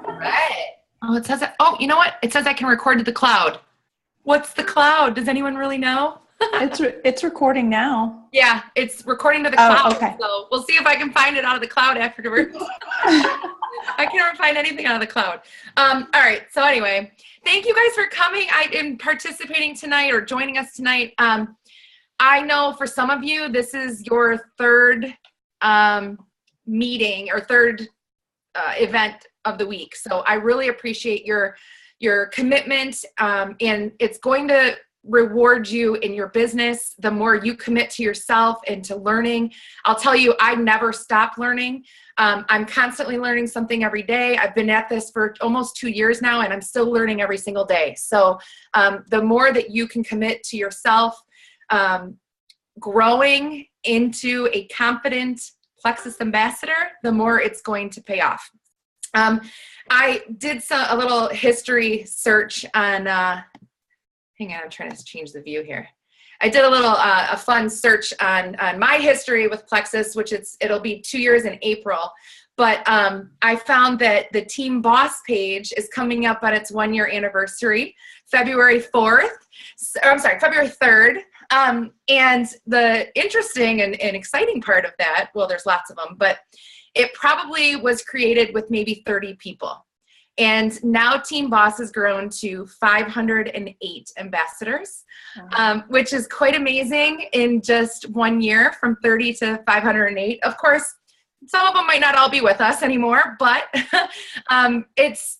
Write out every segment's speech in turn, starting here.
All right. Oh, it says that. Oh, you know what? It says I can record to the cloud. What's the cloud? Does anyone really know? It's recording now. Yeah, it's recording to the Oh, cloud. okay. So we'll see if I can find it out of the cloud afterwards. I can't find anything out of the cloud. All right. So anyway, thank you guys for coming and participating tonight or joining us tonight. I know for some of you, this is your third meeting or third event of the week. So I really appreciate your commitment, and it's going to reward you in your business the more you commit to yourself and to learning. I'll tell you, I never stop learning. I'm constantly learning something every day. I've been at this for almost 2 years now, and I'm still learning every single day. So the more that you can commit to yourself, growing into a confident Plexus ambassador, the more it's going to pay off. I did a little history search on, hang on, I'm trying to change the view here. I did a fun search on my history with Plexus, which it'll be 2 years in April. But I found that the Team Boss page is coming up on its 1-year anniversary, February 3rd. And the interesting and exciting part of that, well, there's lots of them, but it probably was created with maybe 30 people. And now Team Boss has grown to 508 ambassadors, which is quite amazing in just 1 year, from 30 to 508. Of course, some of them might not all be with us anymore, but it's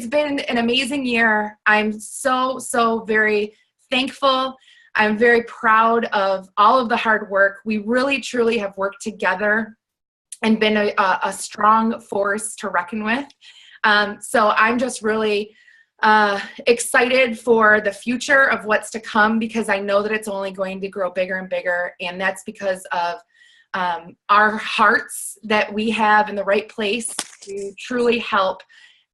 been an amazing year. I'm so very thankful. I'm very proud of all of the hard work. We really, truly have worked together and been a strong force to reckon with. So I'm just really excited for the future of what's to come, because I know that it's only going to grow bigger and bigger. And that's because of our hearts that we have in the right place to truly help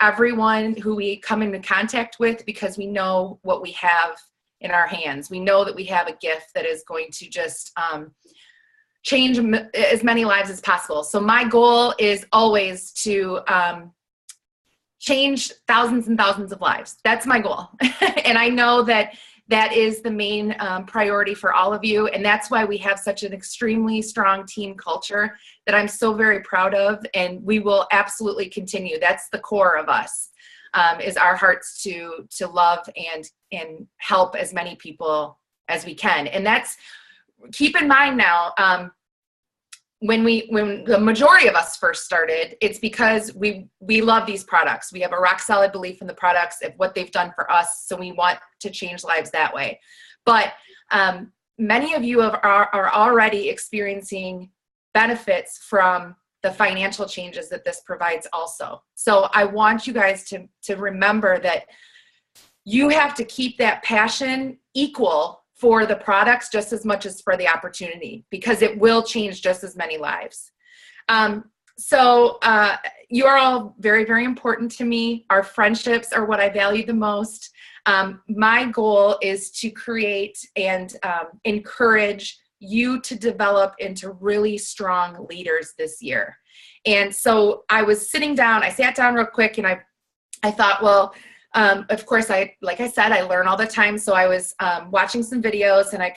everyone who we come into contact with, because we know what we have in our hands. We know that we have a gift that is going to just change as many lives as possible. So my goal is always to change thousands and thousands of lives. That's my goal. And I know that that is the main priority for all of you. And that's why we have such an extremely strong team culture that I'm so very proud of. And we will absolutely continue. That's the core of us, is our hearts to love and help as many people as we can. And that's, keep in mind now, when the majority of us first started, it's because we love these products. We have a rock solid belief in the products, of what they've done for us. So we want to change lives that way. But many of you are already experiencing benefits from the financial changes that this provides also. So I want you guys to remember that you have to keep that passion equal for the products just as much as for the opportunity, because it will change just as many lives. So you are all very, very important to me. Our friendships are what I value the most. My goal is to create and encourage you to develop into really strong leaders this year. And so I was sitting down, I sat down real quick, and I thought, well, of course, like I said, I learn all the time. So I was watching some videos, and I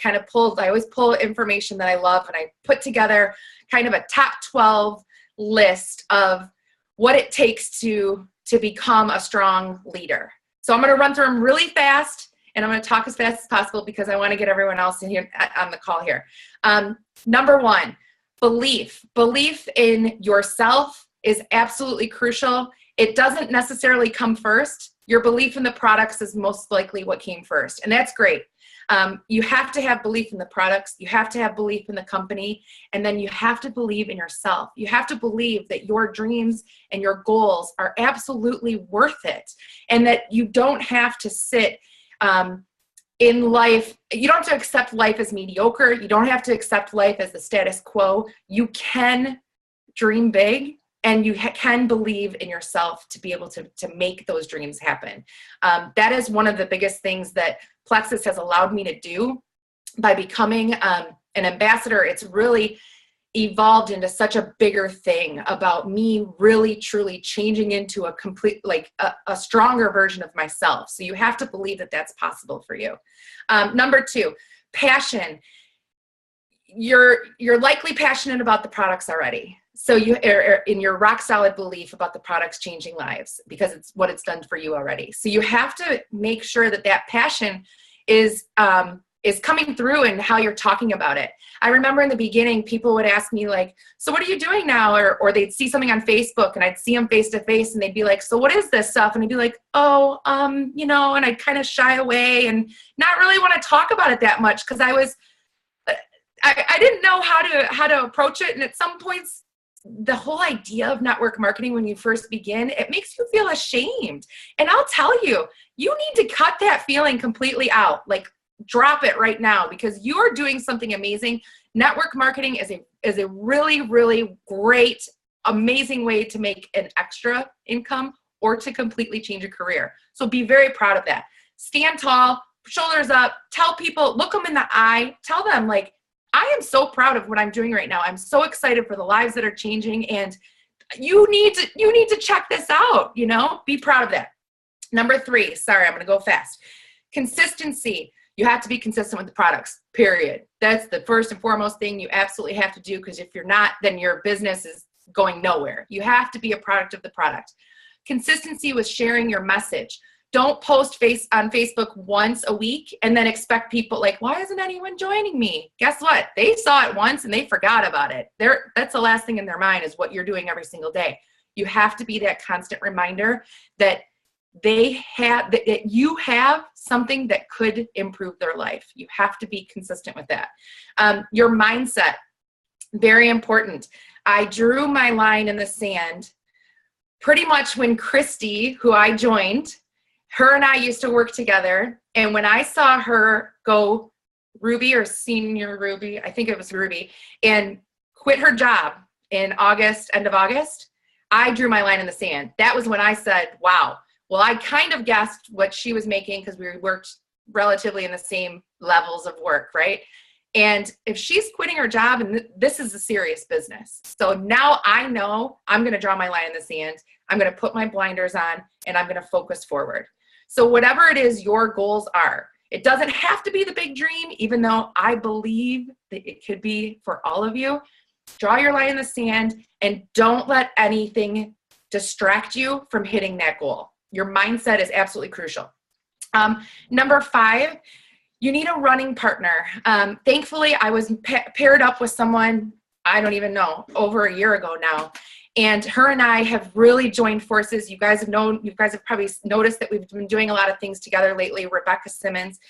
always pull information that I love, and I put together kind of a top 12 list of what it takes to become a strong leader. So I'm going to run through them really fast, and I'm going to talk as fast as possible because I want to get everyone else in here on the call here. Number 1, belief. Belief in yourself is absolutely crucial. It doesn't necessarily come first. Your belief in the products is most likely what came first, and that's great. You have to have belief in the products. You have to have belief in the company, and then you have to believe in yourself. You have to believe that your dreams and your goals are absolutely worth it, and that you don't have to sit in life. You don't have to accept life as mediocre. You don't have to accept life as the status quo. You can dream big, and you can believe in yourself to be able to make those dreams happen. That is one of the biggest things that Plexus has allowed me to do by becoming an ambassador. It's really evolved into such a bigger thing about me really truly changing into a complete, like a stronger version of myself. So you have to believe that that's possible for you. Number 2, passion. You're likely passionate about the products already. So you are in your rock solid belief about the products changing lives because it's what it's done for you already. So you have to make sure that that passion is coming through in how you're talking about it. I remember in the beginning, people would ask me like, so what are you doing now? Or they'd see something on Facebook and I'd see them face to face and they'd be like, so what is this stuff? And I'd be like, oh, and I'd kind of shy away and not really want to talk about it that much because I didn't know how to approach it. And at some points, the whole idea of network marketing when you first begin, it makes you feel ashamed. And I'll tell you, you need to cut that feeling completely out. Like, drop it right now because you're doing something amazing. Network marketing is a really, really great, amazing way to make an extra income or to completely change your career. So be very proud of that. Stand tall, shoulders up, tell people, look them in the eye, tell them like, I am so proud of what I'm doing right now. I'm so excited for the lives that are changing and you need to check this out, be proud of that. Number 3, sorry, I'm going to go fast. Consistency. You have to be consistent with the products, period. That's the first and foremost thing you absolutely have to do because if you're not, then your business is going nowhere. You have to be a product of the product. Consistency with sharing your message. Don't post on Facebook once a week and then expect people like, why isn't anyone joining me? Guess what? They saw it once and they forgot about it. That's the last thing in their mind is what you're doing every single day. You have to be that constant reminder that that you have something that could improve their life. You have to be consistent with that. Your mindset, very important. I drew my line in the sand pretty much when Christy, who I joined, her and I used to work together. And when I saw her go Ruby or senior Ruby, I think it was Ruby, and quit her job in August, end of August, I drew my line in the sand. That was when I said, wow. Well, I kind of guessed what she was making because we worked relatively in the same levels of work, right? And if she's quitting her job, and this is a serious business. So now I know I'm going to draw my line in the sand. I'm going to put my blinders on and I'm going to focus forward. So whatever it is your goals are, it doesn't have to be the big dream, even though I believe that it could be for all of you. Draw your line in the sand and don't let anything distract you from hitting that goal. Your mindset is absolutely crucial. Number 5, you need a running partner. Thankfully, I was paired up with someone, I don't even know, over a year ago now. And her and I have really joined forces. You guys have probably noticed that we've been doing a lot of things together lately. Rebecca Simmons.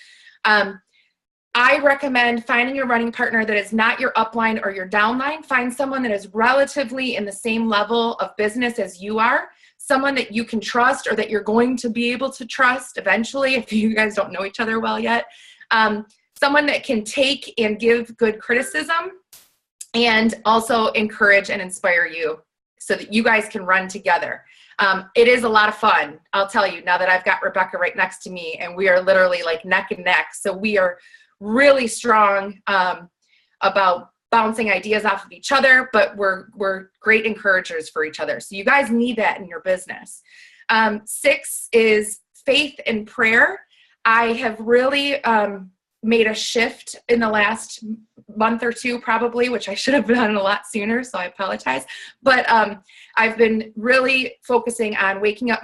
I recommend finding a running partner that is not your upline or your downline. Find someone that is relatively in the same level of business as you are. Someone that you can trust or that you're going to be able to trust eventually if you guys don't know each other well yet. Someone that can take and give good criticism and also encourage and inspire you so that you guys can run together. It is a lot of fun, I'll tell you, now that I've got Rebecca right next to me and we are literally like neck and neck. So we are really strong about bouncing ideas off of each other, but we're great encouragers for each other. So you guys need that in your business. 6 is faith and prayer. I have really made a shift in the last month or 2 probably, which I should have done a lot sooner, so I apologize. But I've been really focusing on waking up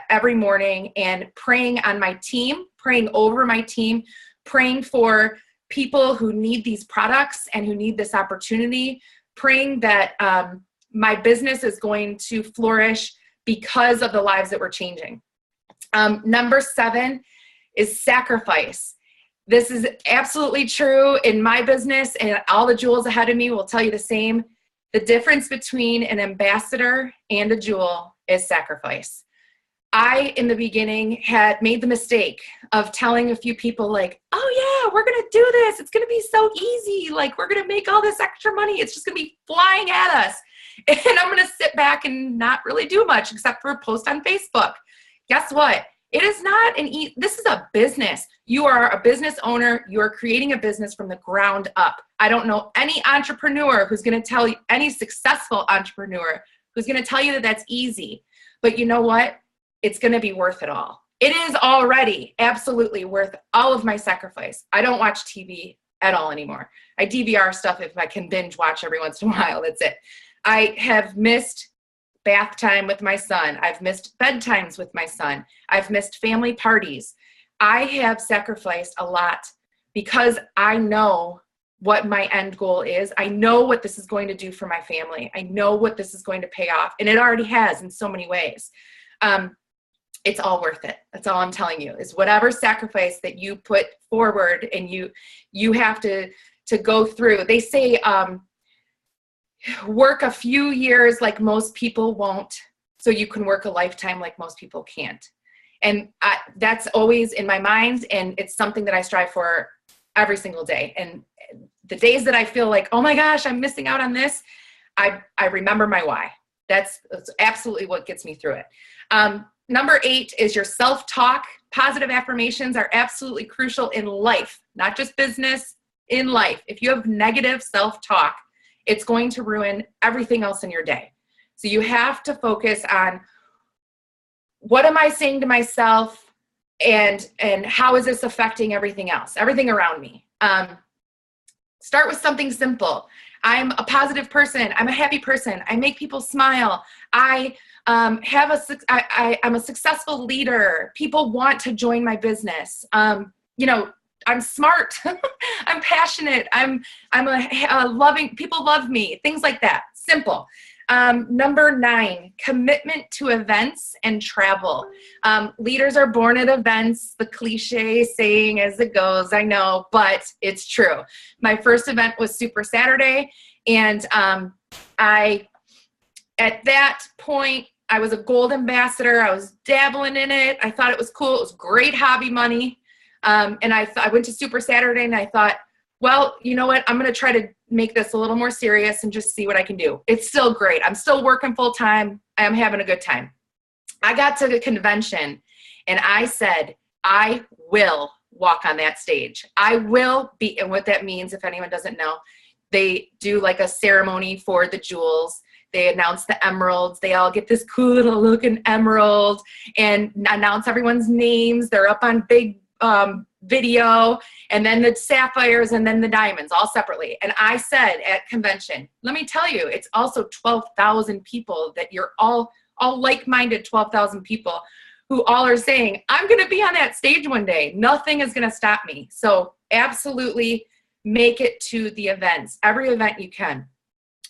every morning and praying on my team, praying over my team, praying for people who need these products and who need this opportunity, praying that my business is going to flourish because of the lives that we're changing. Number 7 is sacrifice. This is absolutely true in my business, and all the jewels ahead of me will tell you the same. The difference between an ambassador and a jewel is sacrifice. I, in the beginning, had made the mistake of telling a few people like, oh yeah, we're going to do this. It's going to be so easy. Like, we're going to make all this extra money. It's just going to be flying at us. And I'm going to sit back and not really do much except for a post on Facebook. Guess what? It is not this is a business. You are a business owner. You are creating a business from the ground up. I don't know any entrepreneur who's going to tell you, any successful entrepreneur who's going to tell you that that's easy. But you know what? It's going to be worth it all. It is already absolutely worth all of my sacrifice. I don't watch TV at all anymore. I DVR stuff if I can binge watch every once in a while. That's it. I have missed bath time with my son. I've missed bedtimes with my son. I've missed family parties. I have sacrificed a lot because I know what my end goal is. I know what this is going to do for my family. I know what this is going to pay off. And it already has in so many ways. It's all worth it. That's all I'm telling you, is whatever sacrifice that you put forward and you have to go through. They say, work a few years like most people won't, so you can work a lifetime like most people can't. And that's always in my mind, and it's something that I strive for every single day. And the days that I feel like, oh my gosh, I'm missing out on this, I remember my why. That's absolutely what gets me through it. Number 8 is your self-talk. Positive affirmations are absolutely crucial in life, not just business, in life. If you have negative self-talk, it's going to ruin everything else in your day. So you have to focus on, what am I saying to myself, and how is this affecting everything else, everything around me? Start with something simple. I'm a positive person. I'm a happy person. I make people smile. I'm a successful leader. People want to join my business. I'm smart. I'm passionate. I'm a loving, people love me, things like that. Simple. Number 9, commitment to events and travel. Leaders are born at events, the cliche saying as it goes, I know, but it's true. My first event was Super Saturday, and at that point, I was a gold ambassador. I was dabbling in it. I thought it was cool. It was great hobby money. And I went to Super Saturday, and I thought, well, you know what? I'm going to try to make this a little more serious and just see what I can do. It's still great. I'm still working full time. I'm having a good time. I got to the convention, and I said, I will walk on that stage. I will be. And what that means, if anyone doesn't know, they do like a ceremony for the jewels. They announce the emeralds. They all get this cool little looking emerald and announce everyone's names. They're up on big video, and then the sapphires, and then the diamonds, all separately. And I said at convention, let me tell you, it's also 12,000 people that you're all like-minded 12,000 people who all are saying, I'm going to be on that stage one day. Nothing is going to stop me. So absolutely make it to the events, every event you can.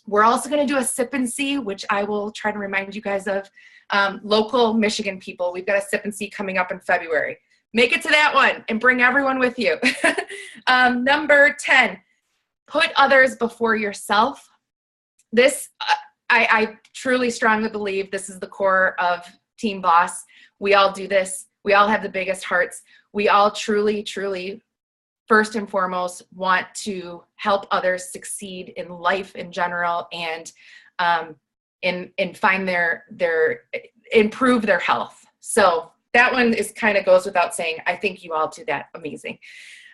We're also going to do a sip and see, which I will try to remind you guys of. Local Michigan people, we've got a sip and see coming up in February. Make it to that one and bring everyone with you. Number 10, put others before yourself. This, I truly strongly believe this is the core of Team Boss. We all do this. We all have the biggest hearts. We all truly, truly, first and foremost, want to help others succeed in life in general, and find improve their health. So that one is kind of goes without saying. I think you all do that amazing.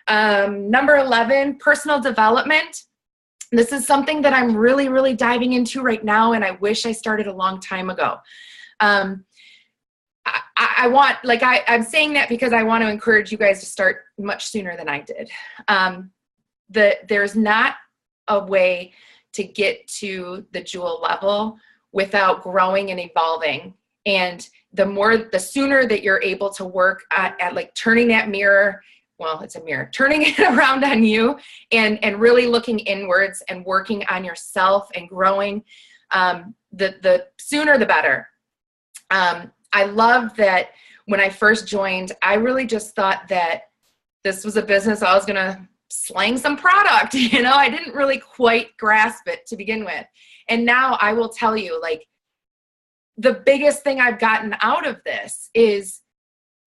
Number 11, personal development. This is something that I'm really, really diving into right now, and I wish I started a long time ago. I'm saying that because I want to encourage you guys to start much sooner than I did. There's not a way to get to the jewel level without growing and evolving. And the sooner that you're able to work at like turning that mirror, well, it's a mirror, turning it around on you and really looking inwards and working on yourself and growing, the sooner the better. I love that when I first joined, I really just thought that this was a business I was going to slang some product, I didn't really quite grasp it to begin with. And now I will tell you, like, the biggest thing I've gotten out of this is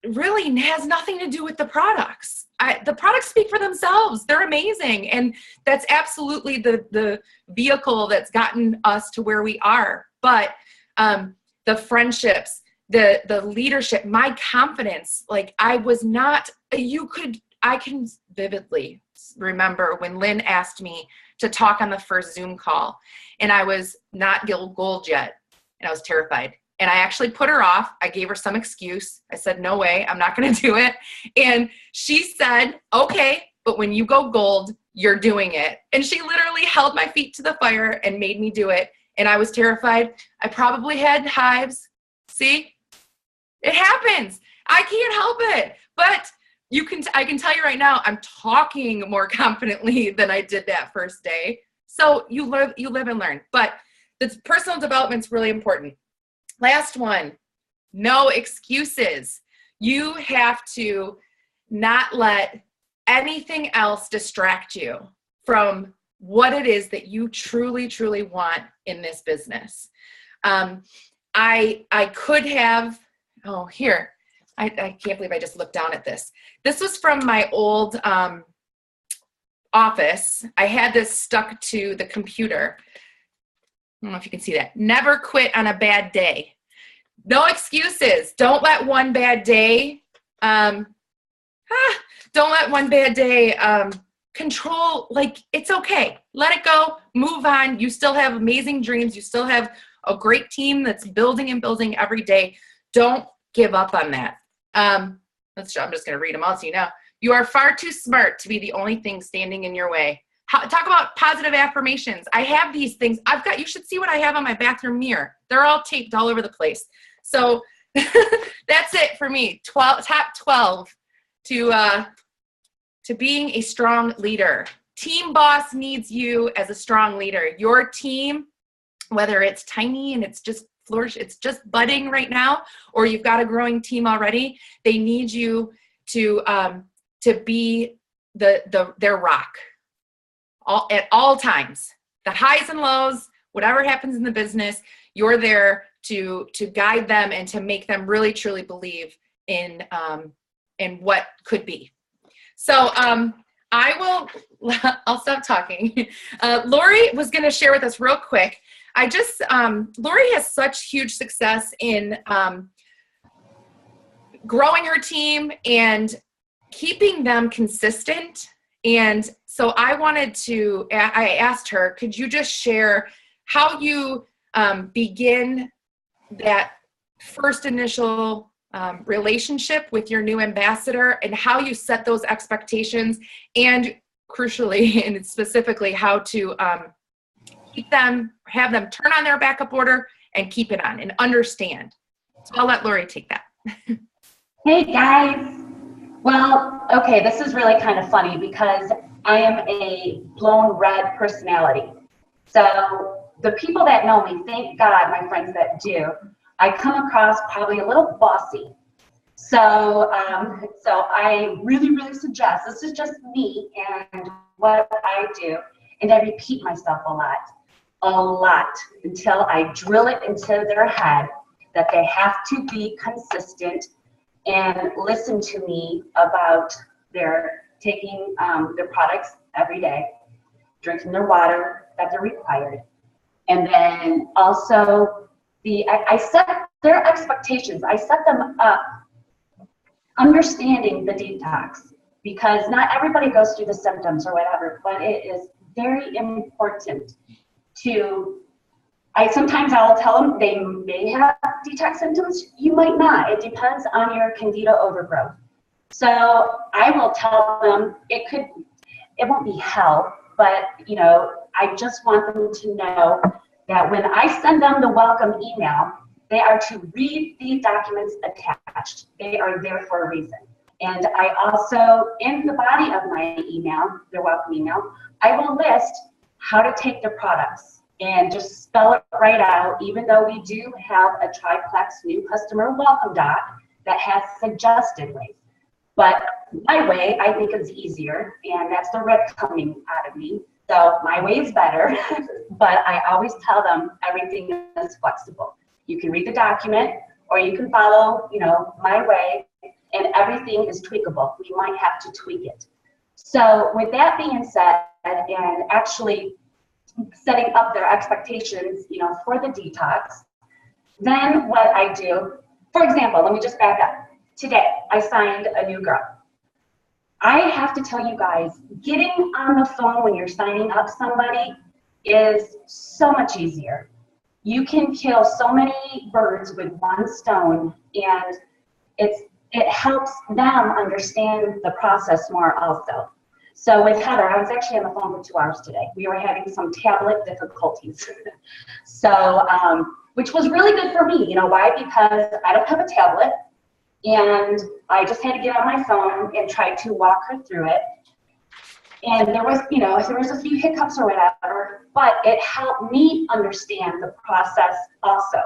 really has nothing to do with the products. The products speak for themselves. They're amazing. And that's absolutely the vehicle that's gotten us to where we are. But the friendships, the leadership, my confidence, like I was not, I can vividly remember when Lynn asked me to talk on the first Zoom call, and I was not gold yet, and I was terrified. And I actually put her off. I gave her some excuse. I said, no way, I'm not going to do it. And she said, okay, but when you go gold, you're doing it. And she literally held my feet to the fire and made me do it. And I was terrified. I probably had hives. See, it happens. I can't help it. But I can tell you right now, I'm talking more confidently than I did that first day. So you live and learn. But the personal development's really important. Last one, no excuses. You have to not let anything else distract you from what it is that you truly, truly want in this business. I could have, here, I can't believe I just looked down at this. This was from my old office. I had this stuck to the computer. I don't know if you can see that. Never quit on a bad day. No excuses. Don't let one bad day, control, like, it's okay. Let it go, move on. You still have amazing dreams. You still have a great team that's building and building every day. Don't give up on that. I'm just going to read them all so you know. You are far too smart to be the only thing standing in your way. Talk about positive affirmations. I have these things. You should see what I have on my bathroom mirror. They're all taped all over the place. So that's it for me. Top 12 to being a strong leader. Team boss needs you as a strong leader. Your team, whether it's tiny and it's just budding right now, or you've got a growing team already, they need you to be their rock. At all times, the highs and lows, whatever happens in the business, you're there to guide them and to make them really truly believe in what could be. So I'll stop talking. Lori was going to share with us real quick. Lori has such huge success in growing her team and keeping them consistent. And so I asked her, could you just share how you begin that first initial relationship with your new ambassador and how you set those expectations, and crucially and specifically how to have them turn on their backup order and keep it on and understand. So I'll let Lori take that. Hey guys. Well, okay, this is really kind of funny because I am a blown red personality. So the people that know me, thank God, my friends that do, I come across probably a little bossy. So I really, really suggest, this is just me and what I do, and I repeat myself a lot, until I drill it into their head that they have to be consistent and listen to me about their taking their products every day, drinking their water that they're required. And then also I set their expectations. I set them up understanding the detox, because not everybody goes through the symptoms or whatever, but it is very important sometimes I'll tell them they may have detox symptoms, you might not. It depends on your candida overgrowth. So I will tell them it won't be hell, but I just want them to know that when I send them the welcome email, they are to read the documents attached. They are there for a reason. And I also, in the body of my email, their welcome email, I will list how to take the products and just spell it right out, even though we do have a triplex new customer welcome doc that has suggested ways. But my way, I think, is easier, and that's the red coming out of me. So my way is better, but I always tell them everything is flexible. You can read the document, or you can follow, my way, and everything is tweakable. We might have to tweak it. So with that being said, and actually setting up their expectations, for the detox, then what I do For example, let me just back up. Today, I signed a new girl. I have to tell you guys, getting on the phone when you're signing up somebody is so much easier. You can kill so many birds with one stone, and it helps them understand the process more also. So with Heather, I was actually on the phone for 2 hours today. We were having some tablet difficulties. So, which was really good for me. You know why? Because I don't have a tablet, and I just had to get on my phone and try to walk her through it. And there was, you know, there was a few hiccups or whatever, but it helped me understand the process also.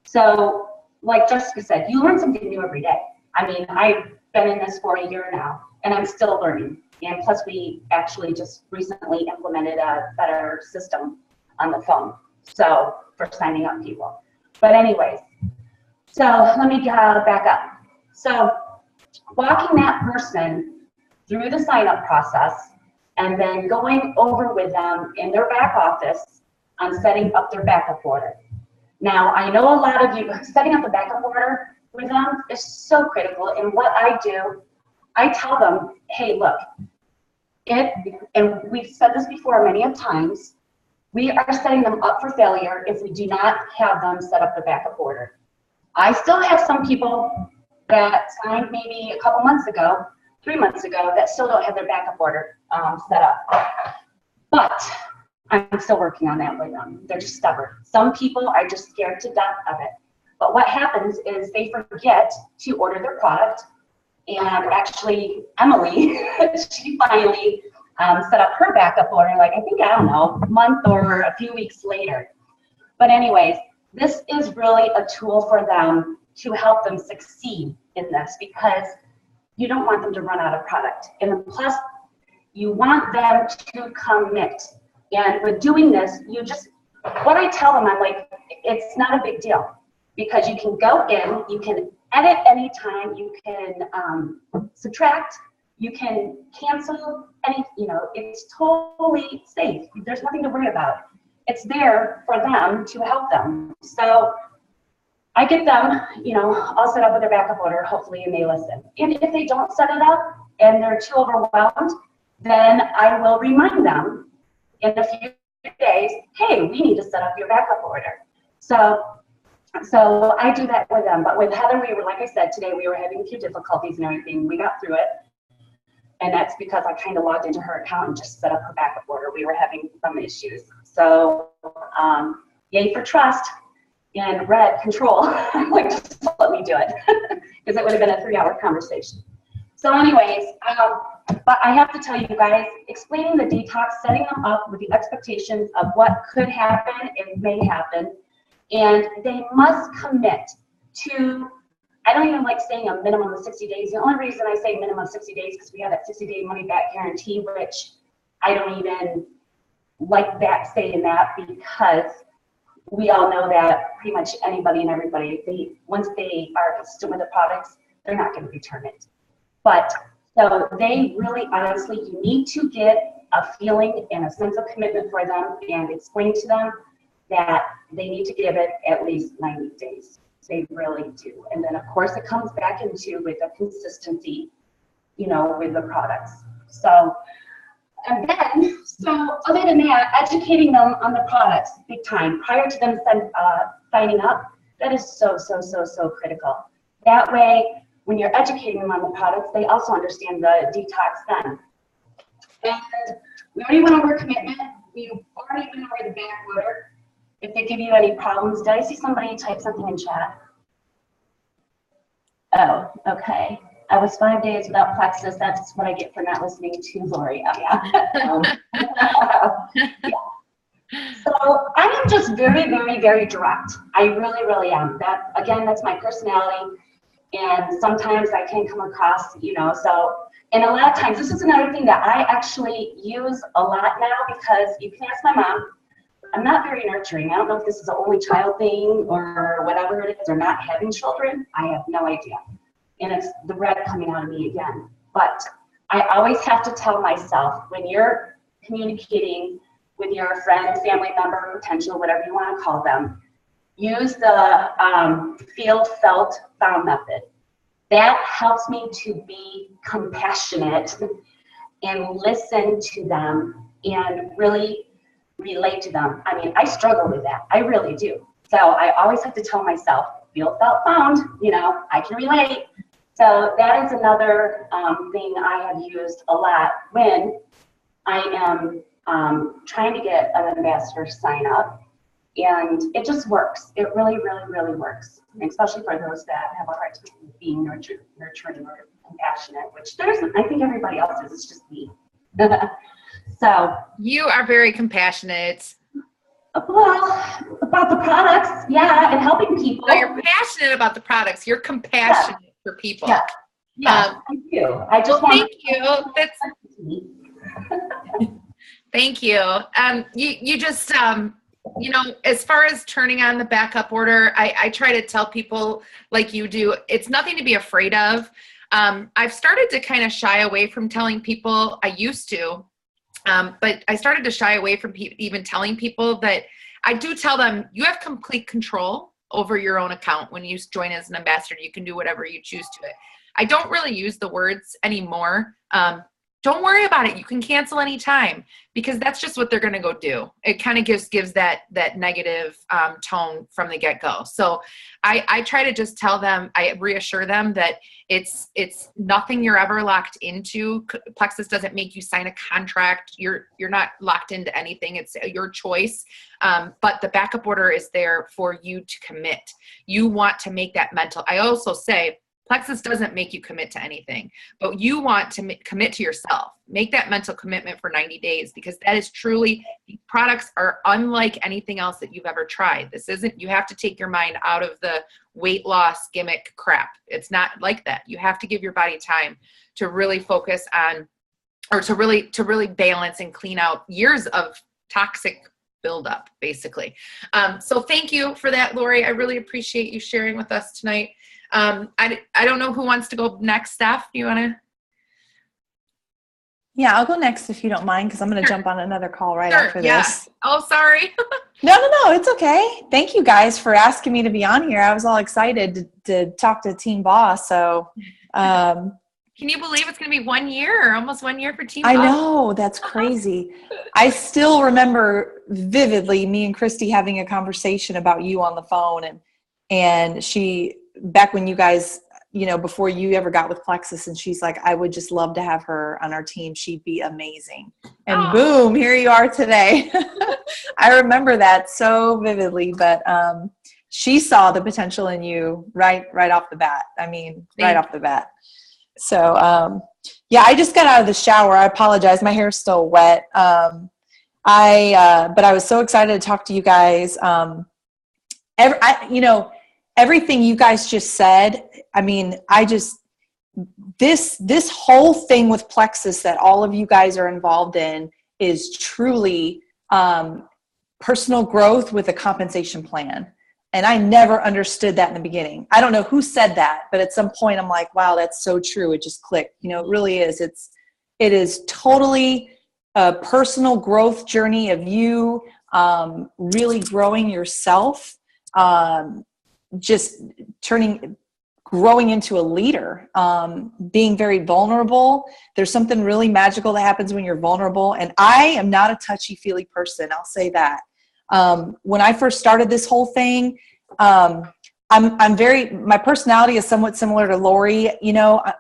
So, like Jessica said, you learn something new every day. I mean, I've been in this for a year now, and I'm still learning. And plus, we actually just recently implemented a better system on the phone, so for signing up people. But anyways, so let me back up. So walking that person through the sign-up process and then going over with them in their back office on setting up their backup order. Now, I know a lot of you, setting up the backup order with them is so critical. And what I do, I tell them, hey, look, and we've said this before many of times, we are setting them up for failure if we do not have them set up the backup order. I still have some people that signed maybe a couple months ago, 3 months ago, that still don't have their backup order set up. But I'm still working on that with them. They're just stubborn. Some people are just scared to death of it. But what happens is they forget to order their product. And actually, Emily, she finally set up her backup order, like I think, I don't know, a month or a few weeks later. But anyways, this is really a tool for them to help them succeed in this, because you don't want them to run out of product. And plus, you want them to commit. And with doing this, what I tell them, I'm like, it's not a big deal, because you can go in, you can edit anytime, you can subtract, you can cancel any, it's totally safe. There's nothing to worry about. It's there for them to help them. So I get them, all set up with their backup order, hopefully, and they listen. And if they don't set it up and they're too overwhelmed, then I will remind them in a few days, hey, we need to set up your backup order. So I do that with them. But with Heather, we were, like I said, today we were having a few difficulties and everything. We got through it. And that's because I kind of logged into her account and just set up her backup order. We were having some issues. So yay for trust and red control. Like, just let me do it, because it would have been a 3-hour conversation. So anyways, but I have to tell you guys, explaining the detox, setting them up with the expectations of what could happen and may happen, and they must commit to, I don't even like saying a minimum of 60 days. The only reason I say minimum of 60 days is because we have that 60-day money-back guarantee, which I don't even like that saying that, because we all know that pretty much anybody and everybody, once they are consistent with the products, they're not going to return it. But so they really, honestly, you need to get a feeling and a sense of commitment for them and explain to them that they need to give it at least 90 days. They really do. And then, of course, it comes back into with the consistency, with the products. So, and then, other than that, educating them on the products big time prior to them signing up, that is so critical. That way, when you're educating them on the products, they also understand the detox then. And we already went over commitment. We already went over the back order. If they give you any problems, did I see somebody type something in chat? Oh, okay. I was 5 days without Plexus. That's what I get for not listening to Lori. Oh, yeah. Yeah. So I am just very, very, very direct. I really, really am. That, again, that's my personality. And sometimes I can come across, and a lot of times, this is another thing that I actually use a lot now, because you can ask my mom, I'm not very nurturing. I don't know if this is an only child thing or whatever it is, or not having children. I have no idea. And it's the red coming out of me again. But I always have to tell myself, when you're communicating with your friend, family member, potential, whatever you want to call them, use the feel, felt, found method. That helps me to be compassionate and listen to them and really relate to them. I mean, I struggle with that. I really do. So I always have to tell myself, feel, felt, found, I can relate. So that is another thing I have used a lot when I am trying to get an ambassador sign up. And it just works. It really, really, really works. And especially for those that have a hard time being nurturing or compassionate, which I think everybody else is. It's just me. So you are very compassionate. Well, about the products, yeah, and helping people. So you're passionate about the products. You're compassionate for people. Yeah, thank you. I just want. Thank you. Thank you. You just, as far as turning on the backup order, I try to tell people like you do, it's nothing to be afraid of. I've started to kind of shy away from telling people. I used to, but I started to shy away from even telling people that I do tell them you have complete control over your own account. When you join as an ambassador, you can do whatever you choose to it. I don't really use the words anymore. Don't worry about it. You can cancel anytime, because that's just what they're going to go do. It kind of gives that negative tone from the get-go. So I try to just tell them, I reassure them that it's nothing you're ever locked into. Plexus doesn't make you sign a contract. You're not locked into anything. It's your choice. But the backup order is there for you to commit. You want to make that mental. I also say, Plexus doesn't make you commit to anything, but you want to commit to yourself. Make that mental commitment for 90 days, because that is truly, products are unlike anything else that you've ever tried. This isn't, you have to take your mind out of the weight loss gimmick crap. It's not like that. You have to give your body time to really focus on, or to really balance and clean out years of toxic buildup, basically. So thank you for that, Lori. I really appreciate you sharing with us tonight. I don't know who wants to go next. Steph, do you want to? Yeah, I'll go next if you don't mind, because I'm going to jump on another call right after this. Oh, sorry. No, it's okay. Thank you guys for asking me to be on here. I was all excited to talk to Team Boss. So, can you believe it's going to be 1 year, or almost 1 year for Team Boss? I know, that's crazy. I still remember vividly me and Christy having a conversation about you on the phone, and she, back when you guys, before you ever got with Plexus, and she's like, I would just love to have her on our team. She'd be amazing. And boom, here you are today. I remember that so vividly, but she saw the potential in you right off the bat. I mean, right off the bat. So, I just got out of the shower. I apologize. My hair's still wet. But I was so excited to talk to you guys. Everything you guys just said, I mean, this whole thing with Plexus that all of you guys are involved in is truly personal growth with a compensation plan. And I never understood that in the beginning. I don't know who said that, but at some point I'm like, wow, that's so true. It just clicked. It really is. It is totally a personal growth journey of you really growing yourself, just growing into a leader, being very vulnerable. There's something really magical that happens when you're vulnerable. And I am not a touchy-feely person. I'll say that. When I first started this whole thing, my personality is somewhat similar to Lori.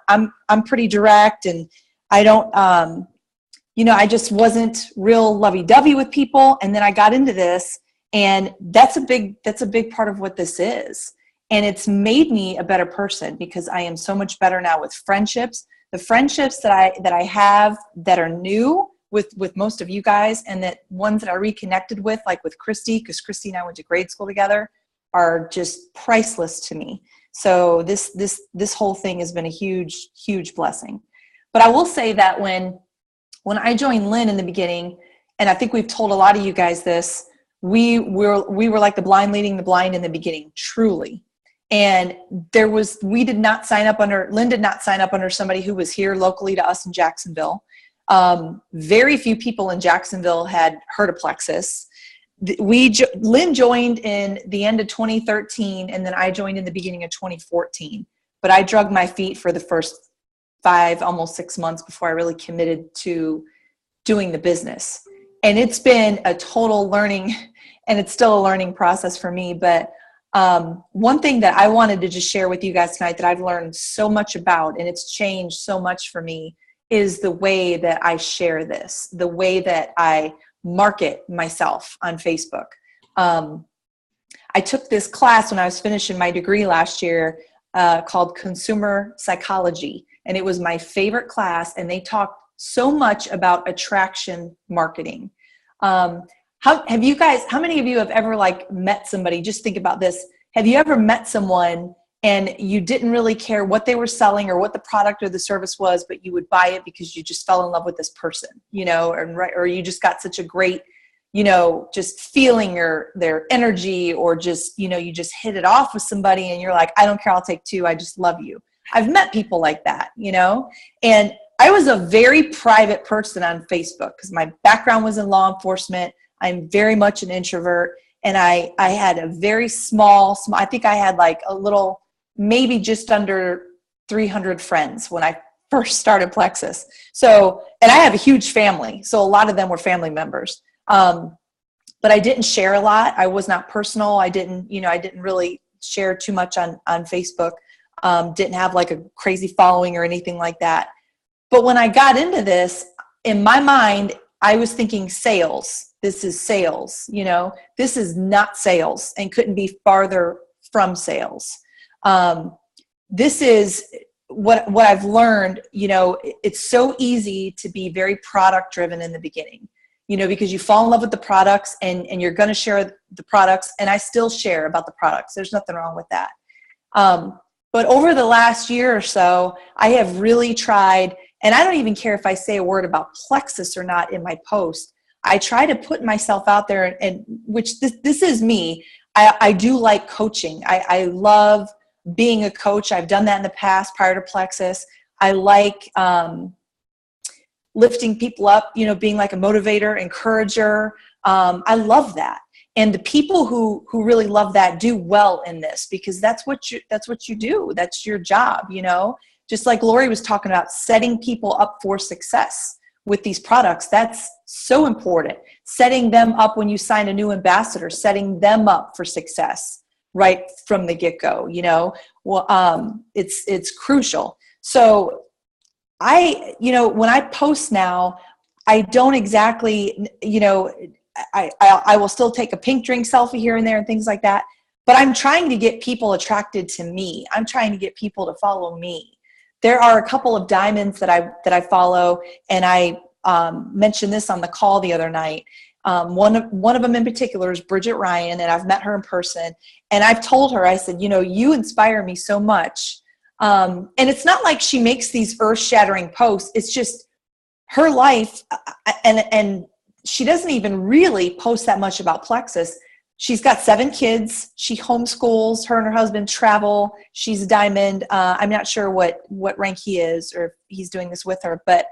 I'm pretty direct, and I don't, I just wasn't real lovey-dovey with people. And then I got into this, and that's a big part of what this is. And it's made me a better person, because I am so much better now with friendships. The friendships that I have that are new with most of you guys, and that ones that I reconnected with, like with Christy, because Christy and I went to grade school together, are just priceless to me. So this whole thing has been a huge, huge blessing. But I will say that when I joined Lynn in the beginning, and I think we've told a lot of you guys this, we were like the blind leading the blind in the beginning, truly. And Lynn did not sign up under somebody who was here locally to us in Jacksonville. Very few people in Jacksonville had heard of Plexus. Lynn joined in the end of 2013, and then I joined in the beginning of 2014. But I drug my feet for the first 5, almost 6 months before I really committed to doing the business. And it's been a total learning, and it's still a learning process for me. But one thing that I wanted to just share with you guys tonight that I've learned so much about, and it's changed so much for me, is the way that I share this, the way that I market myself on Facebook. I took this class when I was finishing my degree last year called Consumer Psychology, and it was my favorite class, and they talked so much about attraction marketing. How many of you have ever like met somebody? Just think about this. Have you ever met someone and you didn't really care what they were selling or what the product or the service was, but you would buy it because you just fell in love with this person, or you just got such a great, just feeling their energy, or just, you just hit it off with somebody and you're like, I don't care, I'll take 2. I just love you. I've met people like that, and I was a very private person on Facebook because my background was in law enforcement. I'm very much an introvert, and I had a very small, I think I had like a little, maybe just under 300 friends when I first started Plexus. So, and I have a huge family, so a lot of them were family members. But I didn't share a lot. I was not personal. I didn't really share too much on Facebook. Didn't have like a crazy following or anything like that. But when I got into this, in my mind, I was thinking sales. This is sales, this is not sales, and couldn't be farther from sales. This is what I've learned, it's so easy to be very product driven in the beginning, because you fall in love with the products and you're going to share the products. And I still share about the products. There's nothing wrong with that. But over the last year or so, I have really tried, and I don't even care if I say a word about Plexus or not in my post. I try to put myself out there, and which this is me. I do like coaching. I love being a coach. I've done that in the past prior to Plexus. I like lifting people up, being like a motivator, encourager. I love that. And the people who really love that do well in this, because that's what you do. That's your job, just like Lori was talking about, setting people up for success with these products. That's so important. Setting them up when you sign a new ambassador, setting them up for success right from the get-go, it's crucial. So when I post now, I don't exactly, I will still take a pink drink selfie here and there and things like that, but I'm trying to get people attracted to me. I'm trying to get people to follow me. There are a couple of diamonds that I follow, and I mentioned this on the call the other night. One of them in particular is Bridget Ryan, and I've met her in person. And I've told her, I said, you inspire me so much. And it's not like she makes these earth-shattering posts. It's just her life, and she doesn't even really post that much about Plexus. She's got 7 kids. She homeschools. Her and her husband travel. She's a diamond. I'm not sure what rank he is, or if he's doing this with her, but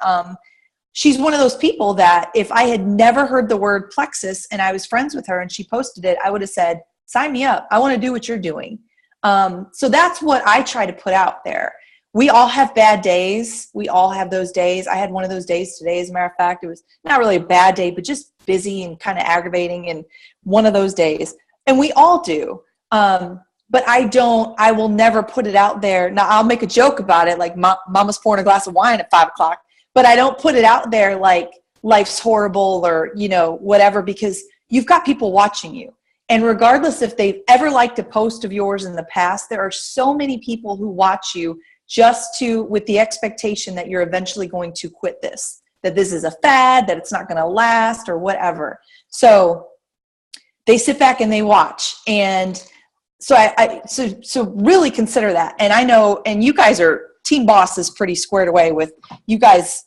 she's one of those people that if I had never heard the word Plexus and I was friends with her and she posted it, I would have said, sign me up. I want to do what you're doing. So that's what I try to put out there. We all have bad days. We all have those days. I had one of those days today, as a matter of fact. It was not really a bad day, but just busy and kind of aggravating, and one of those days. And we all do. But I will never put it out there. Now, I'll make a joke about it, like mama's pouring a glass of wine at 5 o'clock, but I don't put it out there like life's horrible or, whatever, because you've got people watching you. And regardless if they've ever liked a post of yours in the past, there are so many people who watch you with the expectation that you're eventually going to quit this, that this is a fad, that it's not going to last or whatever. So they sit back and they watch. And so so really consider that. And I know, and you guys are, Team Boss is pretty squared away with you guys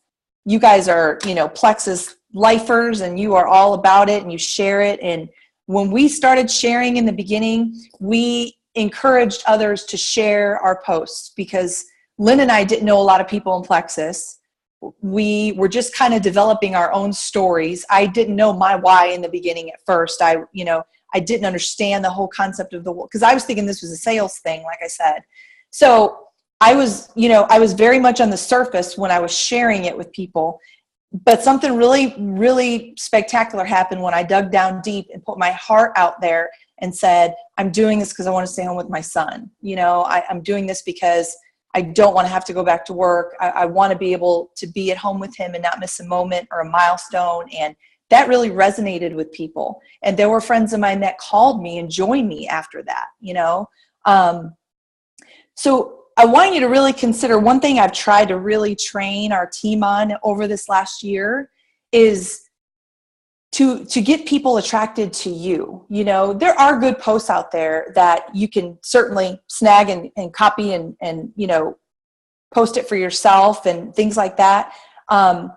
are, Plexus lifers, and you are all about it and you share it. And when we started sharing in the beginning, we encouraged others to share our posts, because Lynn and I didn't know a lot of people in Plexus. we were just kind of developing our own stories. I didn't know my why in the beginning at first. I didn't understand the whole concept of the world because I was thinking this was a sales thing, like I said. So I was very much on the surface when I was sharing it with people. But something really, really spectacular happened when I dug down deep and put my heart out there and said, I'm doing this because I want to stay home with my son. I'm doing this because I don't want to have to go back to work. I want to be able to be at home with him and not miss a moment or a milestone. And that really resonated with people. And there were friends of mine that called me and joined me after that, So I want you to really consider one thing I've tried to really train our team on over this last year is to get people attracted to you. There are good posts out there that you can certainly snag and copy and post it for yourself and things like that,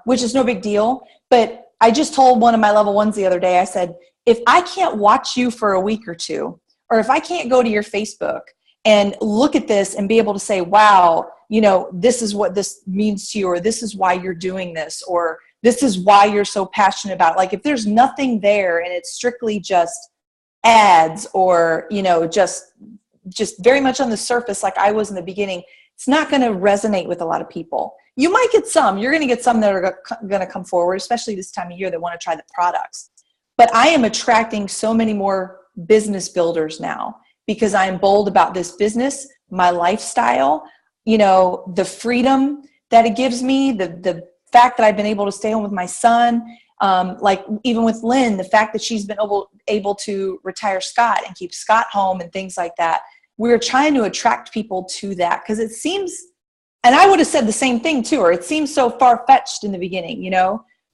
which is no big deal. But I just told one of my level ones the other day, I said, if I can't watch you for a week or two, or if I can't go to your Facebook and look at this and be able to say, wow, this is what this means to you, or this is why you're doing this, or this is why you're so passionate about it. Like if there's nothing there and it's strictly just ads or, just very much on the surface, like I was in the beginning, it's not going to resonate with a lot of people. You might get some, you're going to get some that are going to come forward, especially this time of year that want to try the products. But I am attracting so many more business builders now because I am bold about this business, my lifestyle, the freedom that it gives me, the fact that I've been able to stay home with my son, like even with Lynn, the fact that she's been able to retire Scott and keep Scott home and things like that. We're trying to attract people to that because it seems, and I would have said the same thing to her, it seems so far-fetched in the beginning,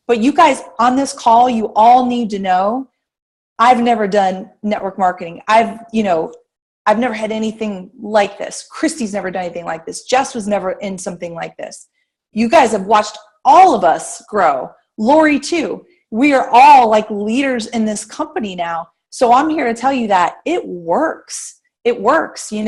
but you guys on this call, you all need to know, I've never done network marketing. I've never had anything like this. Christy's never done anything like this. Jess was never in something like this. You guys have watched all of us grow. Lori too. We are all like leaders in this company now. So I'm here to tell you that it works. It works. You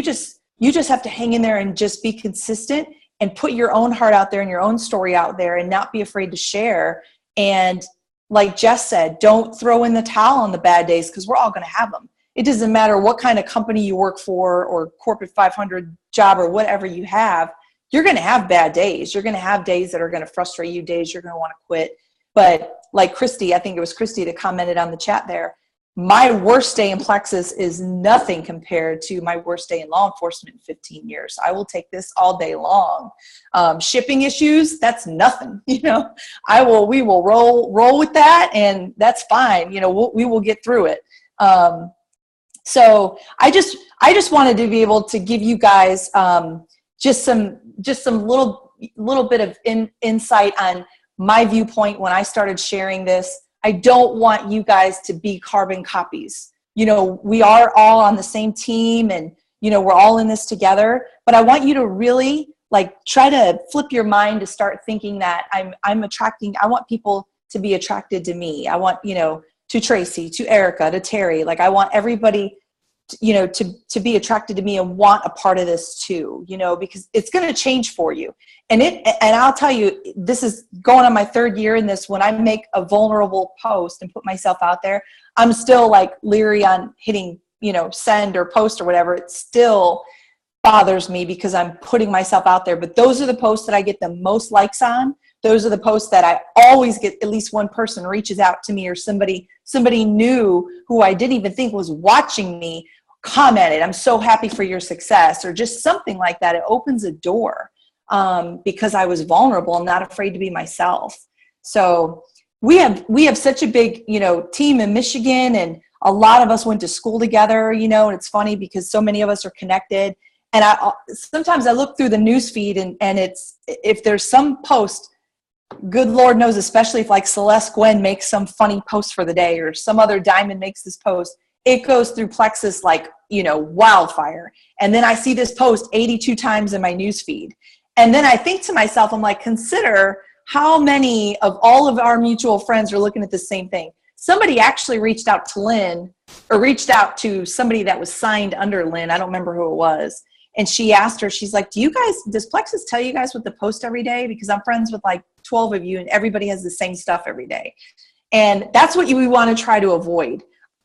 just have to hang in there and just be consistent and put your own heart out there and your own story out there and not be afraid to share. And like Jess said, don't throw in the towel on the bad days because we're all going to have them. It doesn't matter what kind of company you work for or corporate 500 job or whatever you have. You're going to have bad days. You're going to have days that are going to frustrate you, days you're going to want to quit. But like Christy, I think it was Christy that commented on the chat there, my worst day in Plexus is nothing compared to my worst day in law enforcement in 15 years. I will take this all day long. Shipping issues, that's nothing. We will roll with that, and that's fine. We will get through it. So I just wanted to be able to give you guys just some little bit of insight on my viewpoint when I started sharing this. I don't want you guys to be carbon copies. We are all on the same team and, we're all in this together, but I want you to really try to flip your mind to start thinking that I want people to be attracted to me. I want, to Tracy, to Erica, to Terry. I want everybody to be attracted to me and want a part of this too, because it's going to change for you. And I'll tell you, this is going on my third year in this. When I make a vulnerable post and put myself out there, I'm still leery on hitting, send or post or whatever. It still bothers me because I'm putting myself out there. But those are the posts that I get the most likes on. Those are the posts that I always get at least one person reaches out to me, or somebody new who I didn't even think was watching me commented, "I'm so happy for your success," or just something like that. It opens a door because I was vulnerable and not afraid to be myself. So we have such a big, team in Michigan, and a lot of us went to school together, and it's funny because so many of us are connected. And sometimes I look through the news feed and if there's some post, good Lord knows, especially if Celeste Gwen makes some funny post for the day, or some other diamond makes this post, it goes through Plexus wildfire. And then I see this post 82 times in my news feed. And then I think to myself, I'm consider how many of all of our mutual friends are looking at the same thing. Somebody actually reached out to Lynn, or reached out to somebody that was signed under Lynn. I don't remember who it was. And she asked her, she's like, does Plexus tell you guys what to post every day? Because I'm friends with like 12 of you and everybody has the same stuff every day. And that's what we want to try to avoid.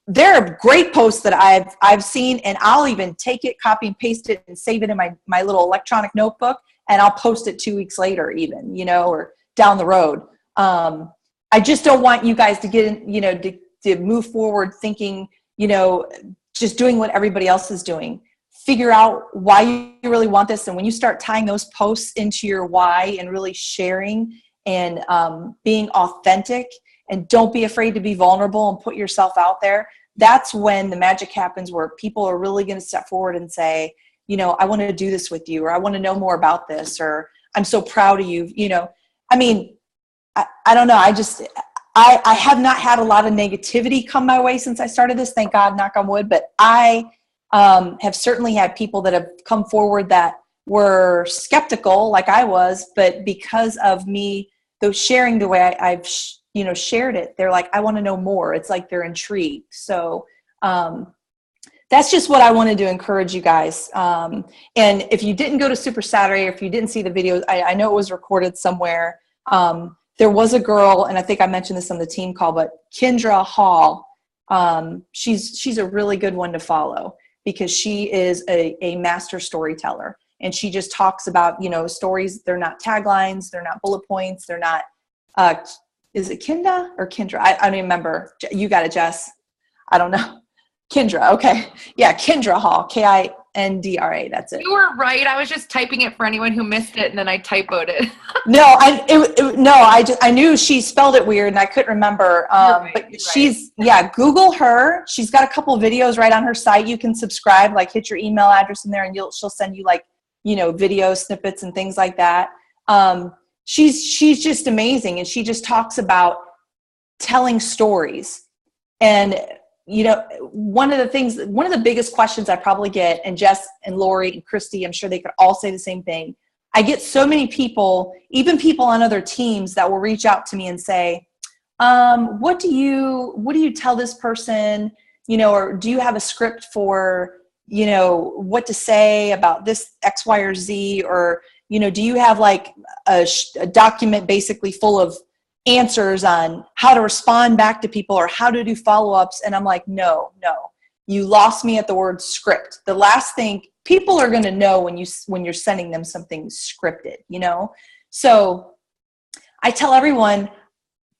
There are great posts that I've seen, and I'll even take it, copy and paste it, and save it in my little electronic notebook, and I'll post it 2 weeks later even, or down the road. I just don't want you guys to get in, to move forward thinking, just doing what everybody else is doing. Figure out why you really want this. And when you start tying those posts into your why and really sharing and being authentic, and don't be afraid to be vulnerable and put yourself out there, that's when the magic happens, where people are really going to step forward and say, I want to do this with you, or I want to know more about this, or I'm so proud of you. I don't know. I have not had a lot of negativity come my way since I started this, thank God, knock on wood. But I have certainly had people that have come forward that were skeptical like I was, but because of me, though, sharing the way I've shared it, they're like, I want to know more. It's like they're intrigued. So that's just what I wanted to encourage you guys. And if you didn't go to Super Saturday, or if you didn't see the videos, I know it was recorded somewhere. There was a girl, and I think I mentioned this on the team call, but Kendra Hall, she's a really good one to follow, because she is a master storyteller. And she just talks about, stories. They're not taglines. They're not bullet points. They're not, is it Kinda or Kendra? I don't even remember. You got it, Jess. I don't know. Kendra. Okay. Yeah. Kendra Hall, Kindra. That's it. You were right. I was just typing it for anyone who missed it, and then I typoed it. No, I knew she spelled it weird and I couldn't remember. But she's, Google her. She's got a couple of videos right on her site. You can subscribe, like hit your email address in there, and she'll send you video snippets and things like that. She's just amazing. And she just talks about telling stories. And, one of the biggest questions I probably get, and Jess and Lori and Christy, I'm sure they could all say the same thing. I get so many people, even people on other teams, that will reach out to me and say, what do you tell this person, or do you have a script for, what to say about this X, Y, or Z, or, do you have like a document basically full of answers on how to respond back to people or how to do follow-ups? And I'm like, no, you lost me at the word script. The last thing people are going to know when you're sending them something scripted, So I tell everyone,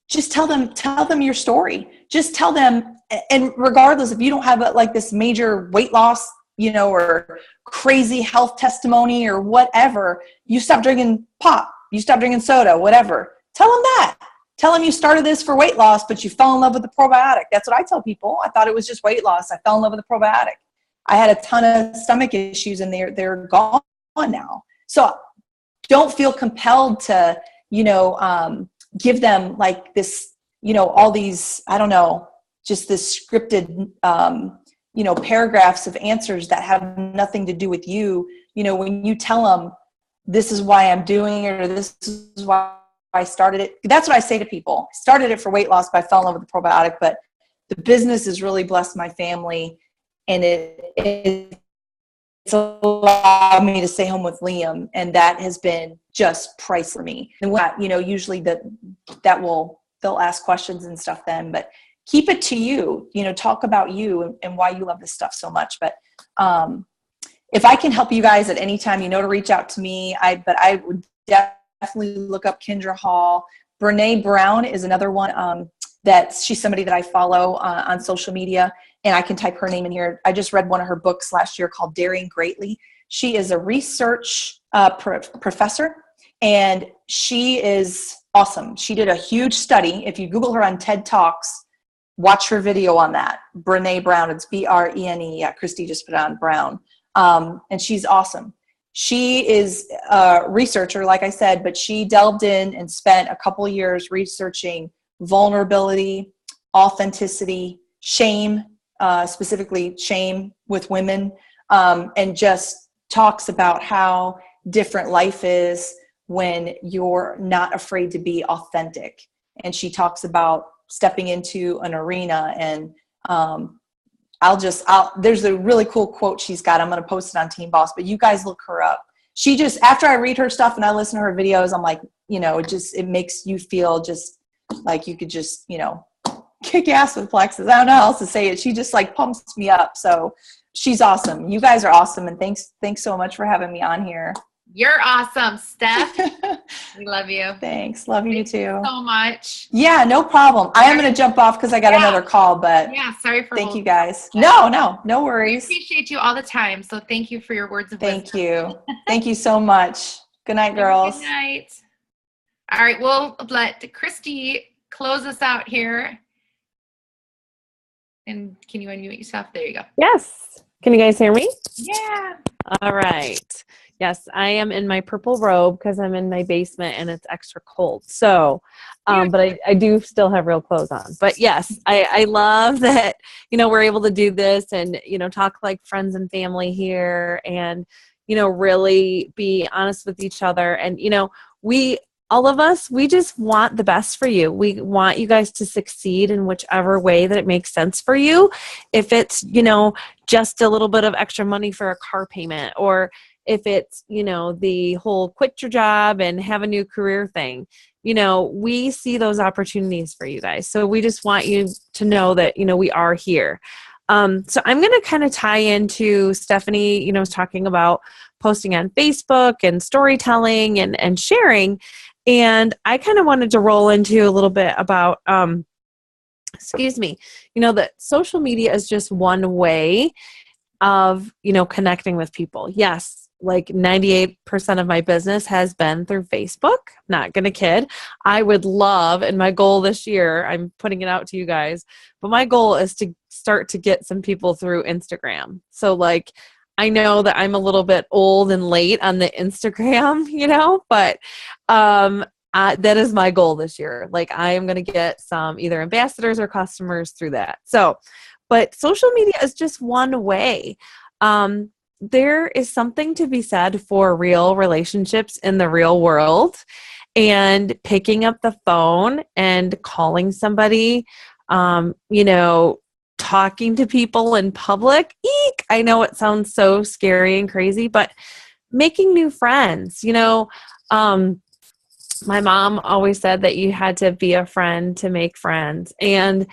just tell them your story. Just tell them, and regardless if you don't have this major weight loss, or crazy health testimony or whatever, you stop drinking pop, you stop drinking soda, whatever. Tell them that. Tell them you started this for weight loss, but you fell in love with the probiotic. That's what I tell people. I thought it was just weight loss. I fell in love with the probiotic. I had a ton of stomach issues, and they're gone now. So don't feel compelled to, give them like this, all these, I don't know, just this scripted, paragraphs of answers that have nothing to do with you. When you tell them, this is why I'm doing it, or this is why I started it. That's what I say to people. I started it for weight loss, but I fell in love with the probiotic. But the business has really blessed my family, and it's allowed me to stay home with Liam, and that has been just priceless for me. And usually they'll ask questions and stuff then, but keep it to you. Talk about you and why you love this stuff so much. But if I can help you guys at any time, to reach out to me. But I would definitely look up Kendra Hall. Brene Brown is another one she's somebody that I follow on social media, and I can type her name in here. I just read one of her books last year called Daring Greatly. She is a research professor, and she is awesome. She did a huge study. If you Google her on TED Talks, watch her video on that. Brene Brown, it's Brene. Yeah, Christy just put it on Brown. And she's awesome. She is a researcher, like I said, but she delved in and spent a couple of years researching vulnerability, authenticity, shame, specifically shame with women, and just talks about how different life is when you're not afraid to be authentic. And she talks about stepping into an arena and there's a really cool quote she's got. I'm going to post it on Team Boss, but you guys look her up. She just, after I read her stuff and I listen to her videos, I'm like, it makes you feel just like you could just, kick ass with Plexus. I don't know how else to say it. She just like pumps me up. So she's awesome. You guys are awesome. And thanks so much for having me on here. You're awesome, Steph. We love you. Thanks. Love you too. So much. Yeah, no problem. I am going to jump off because I got another call, but yeah, sorry for thank you guys. No worries. We appreciate you all the time. So thank you for your words of wisdom. Thank you. Thank you so much. Good night, girls. Good night. All right, we'll let Christy close us out here. And can you unmute yourself? There you go. Yes. Can you guys hear me? Yeah. All right. Yes, I am in my purple robe because I'm in my basement and it's extra cold. So, but I do still have real clothes on. But yes, I love that, we're able to do this and, talk like friends and family here and, really be honest with each other. And, all of us, we just want the best for you. We want you guys to succeed in whichever way that it makes sense for you. If it's, just a little bit of extra money for a car payment, or if it's, the whole quit your job and have a new career thing, we see those opportunities for you guys. So we just want you to know that, we are here. So I'm going to kind of tie into Stephanie, was talking about posting on Facebook and storytelling and sharing. And I kind of wanted to roll into a little bit about, that social media is just one way of, connecting with people. Yes, like 98% of my business has been through Facebook. Not going to kid. I would love, and my goal this year, I'm putting it out to you guys, but my goal is to start to get some people through Instagram. So like, I know that I'm a little bit old and late on the Instagram, but that is my goal this year. Like I am going to get some either ambassadors or customers through that. So, but social media is just one way. There is something to be said for real relationships in the real world and picking up the phone and calling somebody, talking to people in public. Eek! I know it sounds so scary and crazy, but making new friends, my mom always said that you had to be a friend to make friends. And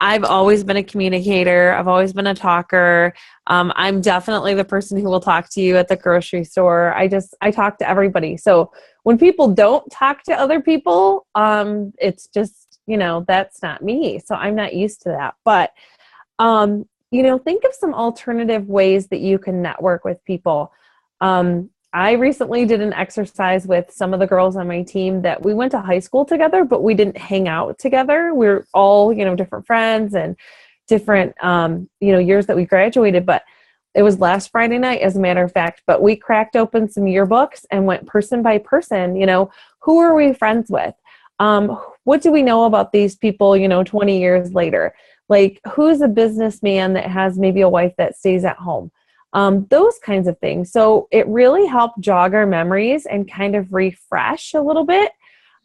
I've always been a communicator. I've always been a talker. I'm definitely the person who will talk to you at the grocery store. I talk to everybody. So when people don't talk to other people, it's just, that's not me. So I'm not used to that. But, think of some alternative ways that you can network with people. I recently did an exercise with some of the girls on my team that we went to high school together, but we didn't hang out together. We're all, different friends and different, years that we graduated, but it was last Friday night, as a matter of fact, but we cracked open some yearbooks and went person by person, who are we friends with? What do we know about these people, 20 years later? Like, who's a businessman that has maybe a wife that stays at home? Those kinds of things. So it really helped jog our memories and kind of refresh a little bit.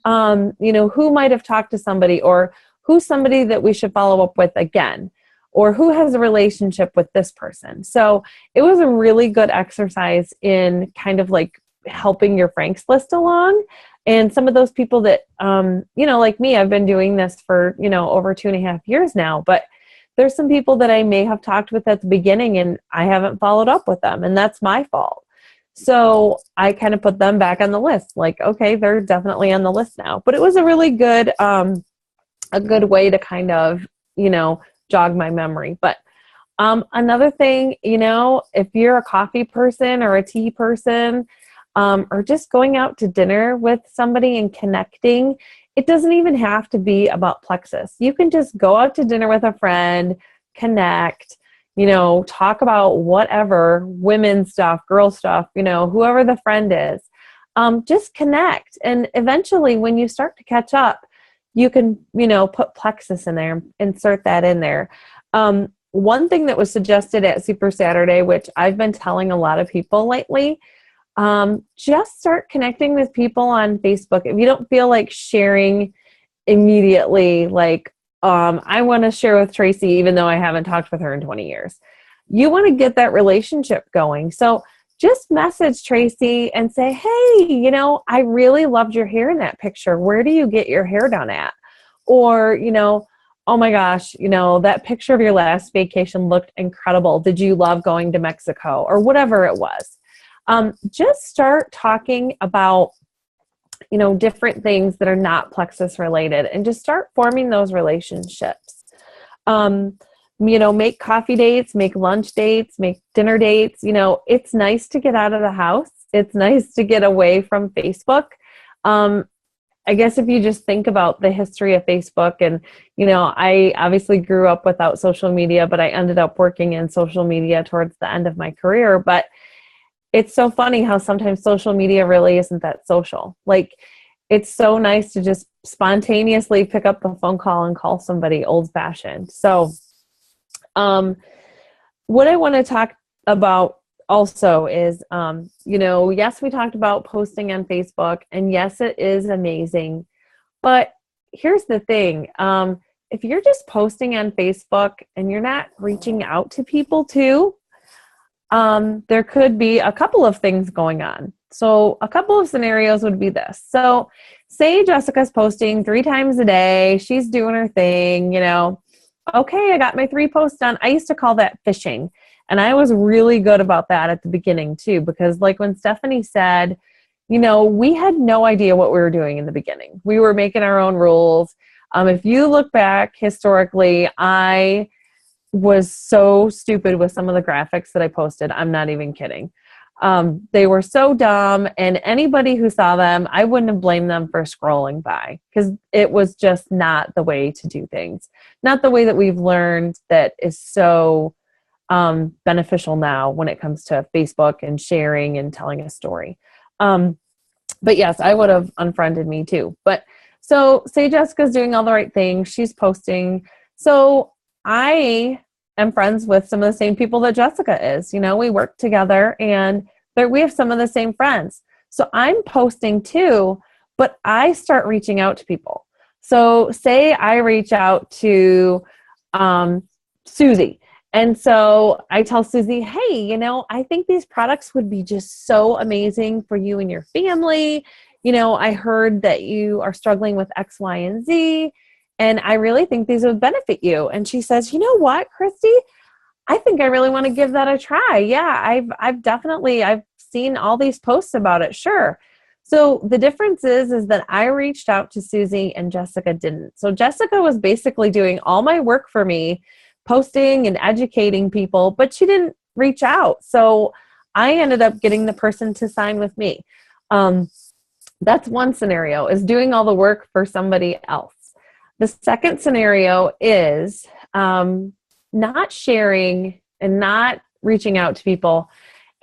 Who might have talked to somebody, or who's somebody that we should follow up with again, or who has a relationship with this person. So it was a really good exercise in kind of like helping your Franks list along. And some of those people that, like me, I've been doing this for, over 2.5 years now, but there's some people that I may have talked with at the beginning and I haven't followed up with them, and that's my fault. So I kind of put them back on the list. Like, okay, they're definitely on the list now. But it was a really good, a good way to kind of, jog my memory. But another thing, if you're a coffee person or a tea person, or just going out to dinner with somebody and connecting, it doesn't even have to be about Plexus. You can just go out to dinner with a friend, connect, talk about whatever, women's stuff, girl stuff, whoever the friend is. Just connect. And eventually when you start to catch up, you can, put Plexus in there, insert that in there. One thing that was suggested at Super Saturday, which I've been telling a lot of people lately, just start connecting with people on Facebook. If you don't feel like sharing immediately, like I want to share with Tracy, even though I haven't talked with her in 20 years. You want to get that relationship going. So just message Tracy and say, hey, you know, I really loved your hair in that picture. Where do you get your hair done at? Or, you know, oh my gosh, you know, that picture of your last vacation looked incredible. Did you love going to Mexico? Or whatever it was. Just start talking about, you know, different things that are not plexus related, and just start forming those relationships. You know, make coffee dates, make lunch dates, make dinner dates. You know, it's nice to get out of the house. It's nice to get away from Facebook. I guess if you just think about the history of Facebook, and, you know, I obviously grew up without social media, but I ended up working in social media towards the end of my career. But it's so funny how sometimes social media really isn't that social. Like, it's so nice to just spontaneously pick up the phone call and call somebody old fashioned. So, what I want to talk about also is, you know, yes, we talked about posting on Facebook, and yes, it is amazing. But here's the thing. If you're just posting on Facebook and you're not reaching out to people too, there could be a couple of things going on. So a couple of scenarios would be this. So say Jessica's posting 3 times a day. She's doing her thing, you know. Okay, I got my 3 posts done. I used to call that fishing. And I was really good about that at the beginning too, because like when Stephanie said, you know, we had no idea what we were doing in the beginning. We were making our own rules. If you look back historically, I was so stupid with some of the graphics that I posted. I'm not even kidding. They were so dumb, and anybody who saw them, I wouldn't have blamed them for scrolling by, because it was just not the way to do things. Not the way that we've learned that is so beneficial now when it comes to Facebook and sharing and telling a story. But yes, I would have unfriended me too. But so say Jessica's doing all the right things. She's posting. So I am friends with some of the same people that Jessica is. You know, we work together, and we have some of the same friends. So I'm posting too, but I start reaching out to people. So say I reach out to Susie. And so I tell Susie, hey, you know, I think these products would be just so amazing for you and your family. You know, I heard that you are struggling with X, Y, and Z, and I really think these would benefit you. And she says, you know what, Christy, I think I really want to give that a try. Yeah, I've seen all these posts about it. Sure. So the difference is that I reached out to Susie and Jessica didn't. So Jessica was basically doing all my work for me, posting and educating people, but she didn't reach out. So I ended up getting the person to sign with me. That's one scenario, is doing all the work for somebody else. The second scenario is not sharing and not reaching out to people.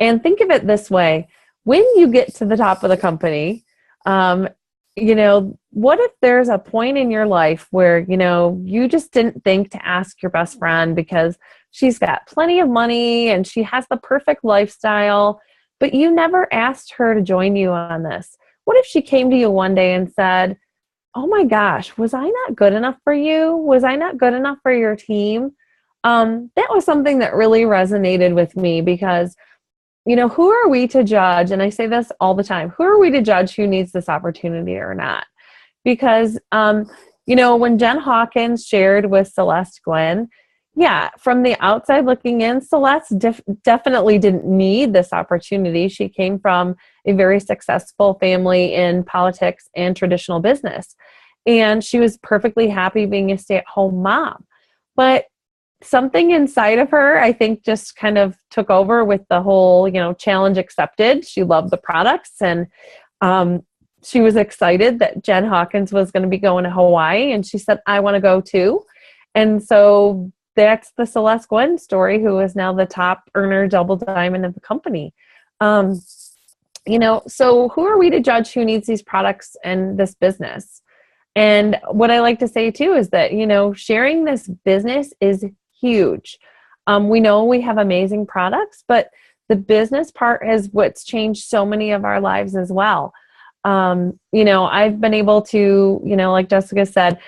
And think of it this way. When you get to the top of the company, you know, what if there's a point in your life where, you know, you just didn't think to ask your best friend because she's got plenty of money and she has the perfect lifestyle, but you never asked her to join you on this? What if she came to you one day and said, oh my gosh, was I not good enough for you? Was I not good enough for your team? That was something that really resonated with me, because you know, who are we to judge? And I say this all the time. Who are we to judge who needs this opportunity or not? Because, you know, when Jen Hawkins shared with Celeste Gwen, yeah, from the outside looking in, Celeste definitely didn't need this opportunity. She came from a very successful family in politics and traditional business. And she was perfectly happy being a stay-at-home mom. But something inside of her, I think, just kind of took over with the whole, you know, challenge accepted. She loved the products, and she was excited that Jen Hawkins was going to be going to Hawaii, and she said, I want to go too. And so that's the Celeste Gwen story, who is now the top earner, double diamond of the company. You know, so who are we to judge who needs these products and this business? And what I like to say too is that, you know, sharing this business is huge. We know we have amazing products, but the business part is what's changed so many of our lives as well. You know, I've been able to, you know, like Jessica said,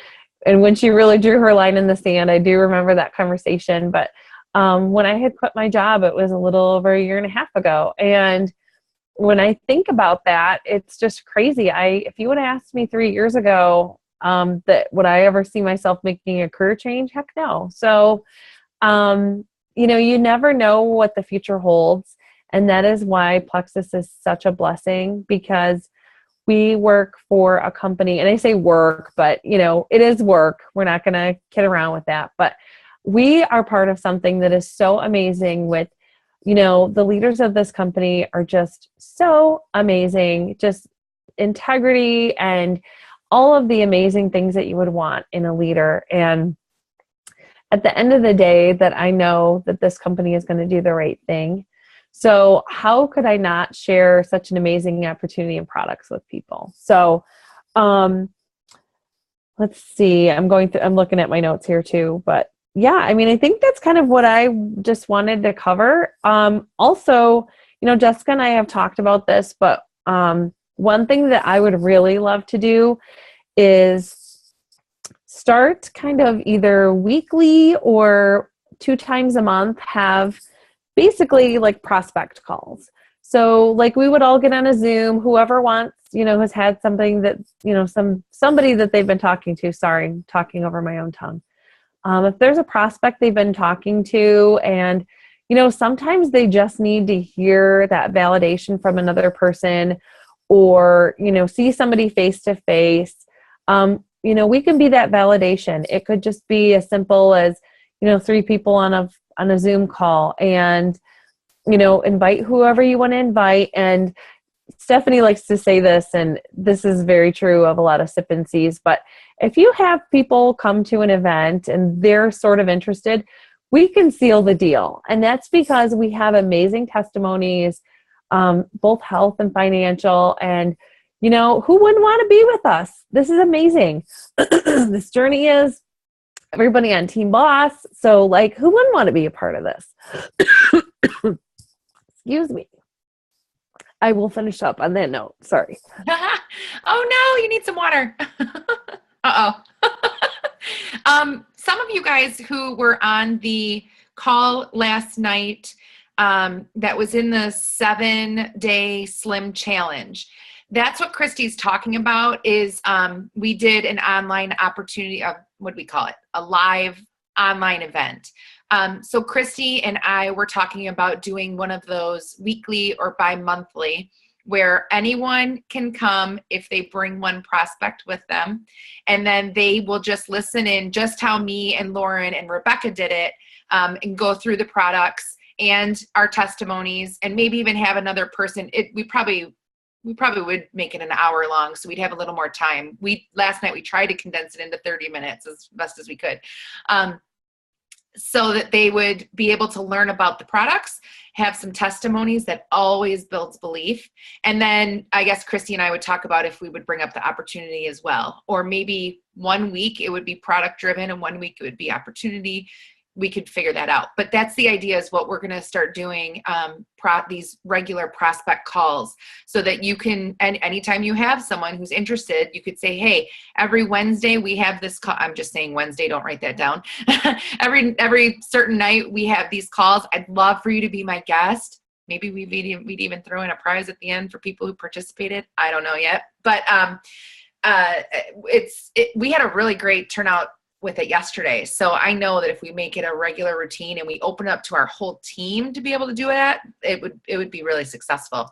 and when she really drew her line in the sand, I do remember that conversation. But when I had quit my job, it was a little over a year and a half ago. And when I think about that, it's just crazy. If you would have asked me 3 years ago, that would I ever see myself making a career change? Heck no. So, you never know what the future holds. And that is why Plexus is such a blessing, because we work for a company, and I say work, but it is work. We're not going to kid around with that, but we are part of something that is so amazing with, the leaders of this company are just so amazing, just integrity and all of the amazing things that you would want in a leader. And at the end of the day, that I know that this company is going to do the right thing. So how could I not share such an amazing opportunity and products with people? So let's see, I'm looking at my notes here too, but yeah, I mean, I think that's kind of what I just wanted to cover. Also, Jessica and I have talked about this, but one thing that I would really love to do is start kind of either weekly or 2 times a month, have basically like prospect calls. So like we would all get on a Zoom, whoever wants, has had something that, somebody that they've been talking to, sorry, I'm talking over my own tongue. If there's a prospect they've been talking to, and, sometimes they just need to hear that validation from another person, or, see somebody face to face, we can be that validation. It could just be as simple as, 3 people on a Zoom call, and, invite whoever you want to invite. And Stephanie likes to say this, and this is very true of a lot of Sip and Seas, but if you have people come to an event and they're sort of interested, we can seal the deal. And that's because we have amazing testimonies, both health and financial, and who wouldn't want to be with us? This is amazing. This journey is everybody on Team Boss. So like, who wouldn't want to be a part of this? Excuse me. I will finish up on that note. Sorry. Oh no, you need some water. Uh-oh. Some of you guys who were on the call last night, that was in the 7-day slim challenge. That's what Christy's talking about is, we did an online opportunity of, what do we call it? A live online event. So Christy and I were talking about doing one of those weekly or bi-monthly, where anyone can come if they bring one prospect with them, and then they will just listen in, just how me and Lauren and Rebecca did it, and go through the products and our testimonies, and maybe even have another person. We probably would make it an hour long, so we'd have a little more time. Last night we tried to condense it into 30 minutes as best as we could, so that they would be able to learn about the products, have some testimonies. That always builds belief. And then I guess Christy and I would talk about if we would bring up the opportunity as well, or maybe 1 week it would be product driven and 1 week it would be opportunity. We could figure that out. But that's the idea, is what we're going to start doing, these regular prospect calls, so that you can, and anytime you have someone who's interested, you could say, hey, every Wednesday we have this call. I'm just saying Wednesday, don't write that down. every certain night we have these calls. I'd love for you to be my guest. Maybe we'd even throw in a prize at the end for people who participated. I don't know yet. But we had a really great turnout with it yesterday. So I know that if we make it a regular routine and we open it up to our whole team to be able to do it would be really successful.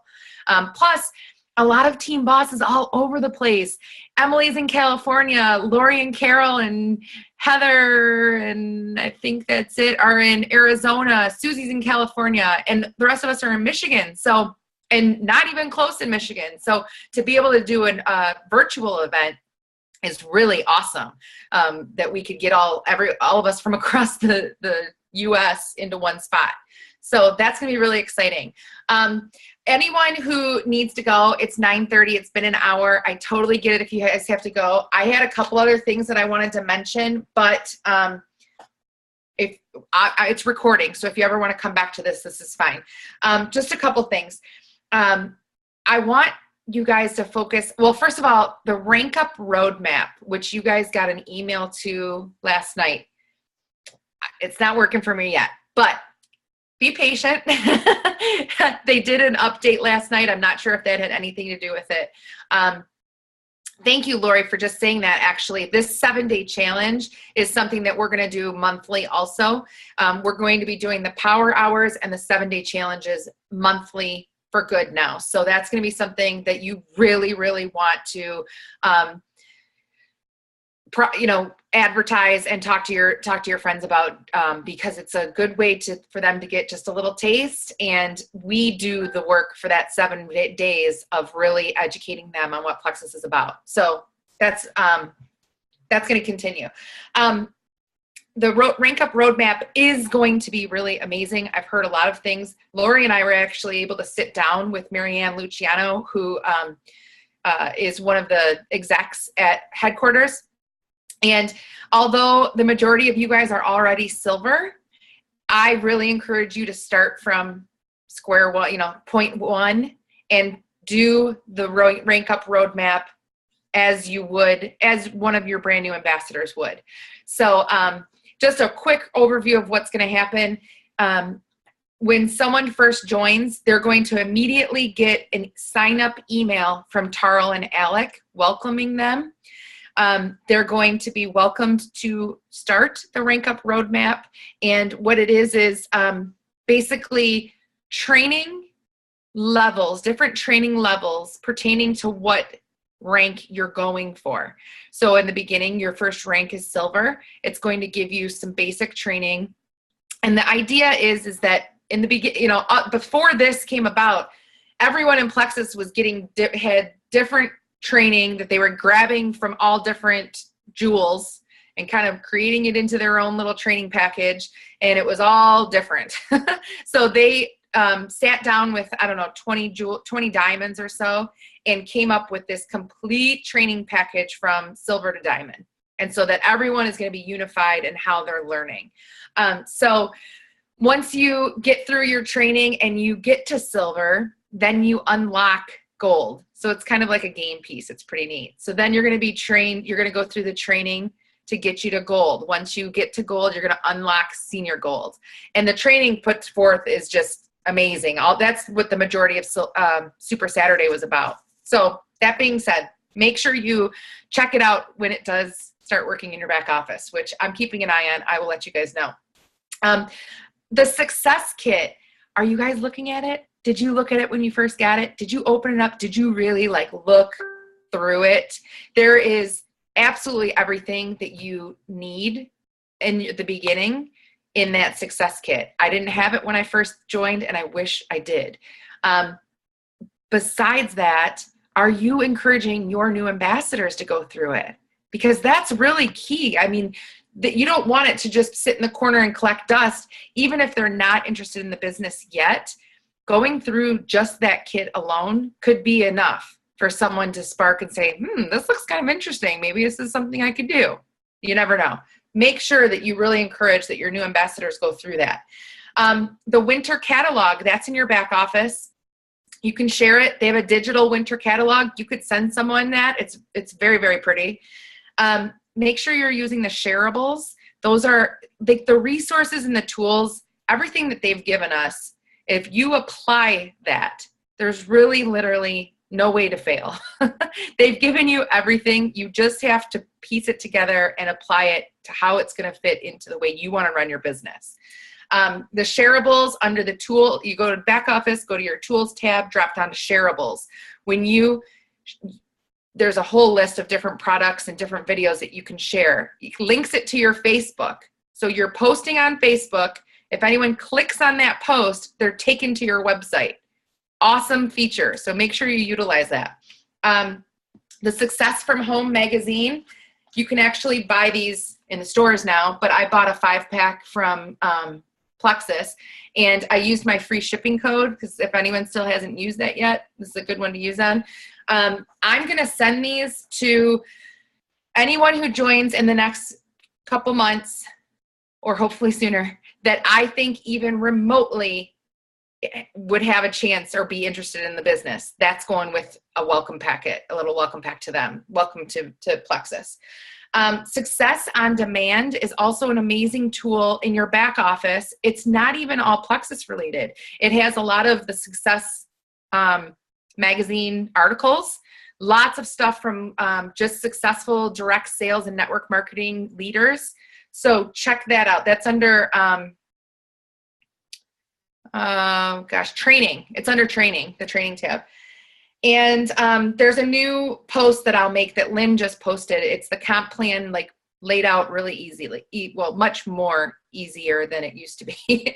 Plus, a lot of Team Bosses all over the place. Emily's in California, Lori and Carol and Heather, and I think that's it, are in Arizona. Susie's in California, and the rest of us are in Michigan. So, and not even close in Michigan. So to be able to do a virtual event is really awesome, that we could get all of us from across the US into one spot. So that's going to be really exciting. Anyone who needs to go, it's 9:30. It's been an hour. I totally get it if you guys have to go. I had a couple other things that I wanted to mention, but it's recording. So if you ever want to come back to this is fine. Just a couple things. I want you guys to focus. Well, first of all, the Rank Up Roadmap, which you guys got an email to last night. It's not working for me yet, but be patient. They did an update last night. I'm not sure if that had anything to do with it. Thank you, Lori, for just saying that. Actually, this 7-day challenge is something that we're going to do monthly also. We're going to be doing the power hours and the 7-day challenges monthly for good now. So that's going to be something that you really, really want to, advertise and talk to your friends about, because it's a good way for them to get just a little taste. And we do the work for that 7 days of really educating them on what Plexus is about. So that's going to continue. The Rank Up Roadmap is going to be really amazing. I've heard a lot of things. Lori and I were actually able to sit down with Marianne Luciano, who is one of the execs at headquarters. And although the majority of you guys are already silver, I really encourage you to start from square one, point one, and do the Rank Up Roadmap as you would, as one of your brand new ambassadors would. So just a quick overview of what's going to happen. When someone first joins, they're going to immediately get a sign-up email from Tarl and Alec welcoming them. They're going to be welcomed to start the Rank Up Roadmap. And what it is basically training levels, different training levels pertaining to what rank you're going for. So in the beginning, your first rank is silver. It's going to give you some basic training. And the idea is that in the beginning, before this came about, everyone in Plexus was had different training that they were grabbing from all different jewels and kind of creating it into their own little training package. And it was all different. So they sat down with, 20 diamonds or so, and came up with this complete training package from silver to diamond. And so that everyone is going to be unified in how they're learning. So once you get through your training and you get to silver, then you unlock gold. So it's kind of like a game piece. It's pretty neat. So then you're going to be trained. You're going to go through the training to get you to gold. Once you get to gold, you're going to unlock senior gold. And the training put forth is just amazing. That's what the majority of Super Saturday was about. So that being said, make sure you check it out when it does start working in your back office, which I'm keeping an eye on. I will let you guys know. The Success Kit, are you guys looking at it? Did you look at it when you first got it? Did you open it up? Did you really look through it? There is absolutely everything that you need in the beginning in that Success Kit. I didn't have it when I first joined, and I wish I did. Besides that, are you encouraging your new ambassadors to go through it? Because that's really key. I mean, that you don't want it to just sit in the corner and collect dust, even if they're not interested in the business yet. Going through just that kit alone could be enough for someone to spark and say, this looks kind of interesting. Maybe this is something I could do. You never know. Make sure that you really encourage that your new ambassadors go through that. The winter catalog, that's in your back office. You can share it. They have a digital winter catalog. You could send someone that. It's very, very pretty. Make sure you're using the shareables. Those are the resources and the tools, everything that they've given us. If you apply that, there's really literally no way to fail. They've given you everything. You just have to piece it together and apply it to how it's going to fit into the way you want to run your business. The shareables under the tool, you go to back office, go to your tools tab, drop down to shareables. There's a whole list of different products and different videos that you can share. It links it to your Facebook. So you're posting on Facebook. If anyone clicks on that post, they're taken to your website. Awesome feature. So make sure you utilize that. The Success from Home magazine, you can actually buy these in the stores now, but I bought a 5-pack from Plexus, and I used my free shipping code because if anyone still hasn't used that yet, this is a good one to use on. I'm going to send these to anyone who joins in the next couple months, or hopefully sooner, that I think even remotely would have a chance or be interested in the business. That's going with a welcome packet, a little welcome pack to them. Welcome to Plexus. Success on Demand is also an amazing tool in your back office. It's not even all Plexus related. It has a lot of the Success magazine articles, lots of stuff from just successful direct sales and network marketing leaders. So check that out. That's under, training. It's under training, the training tab. And there's a new post that I'll make that Lynn just posted. It's the comp plan, like laid out really easily. Well, much more easier than it used to be.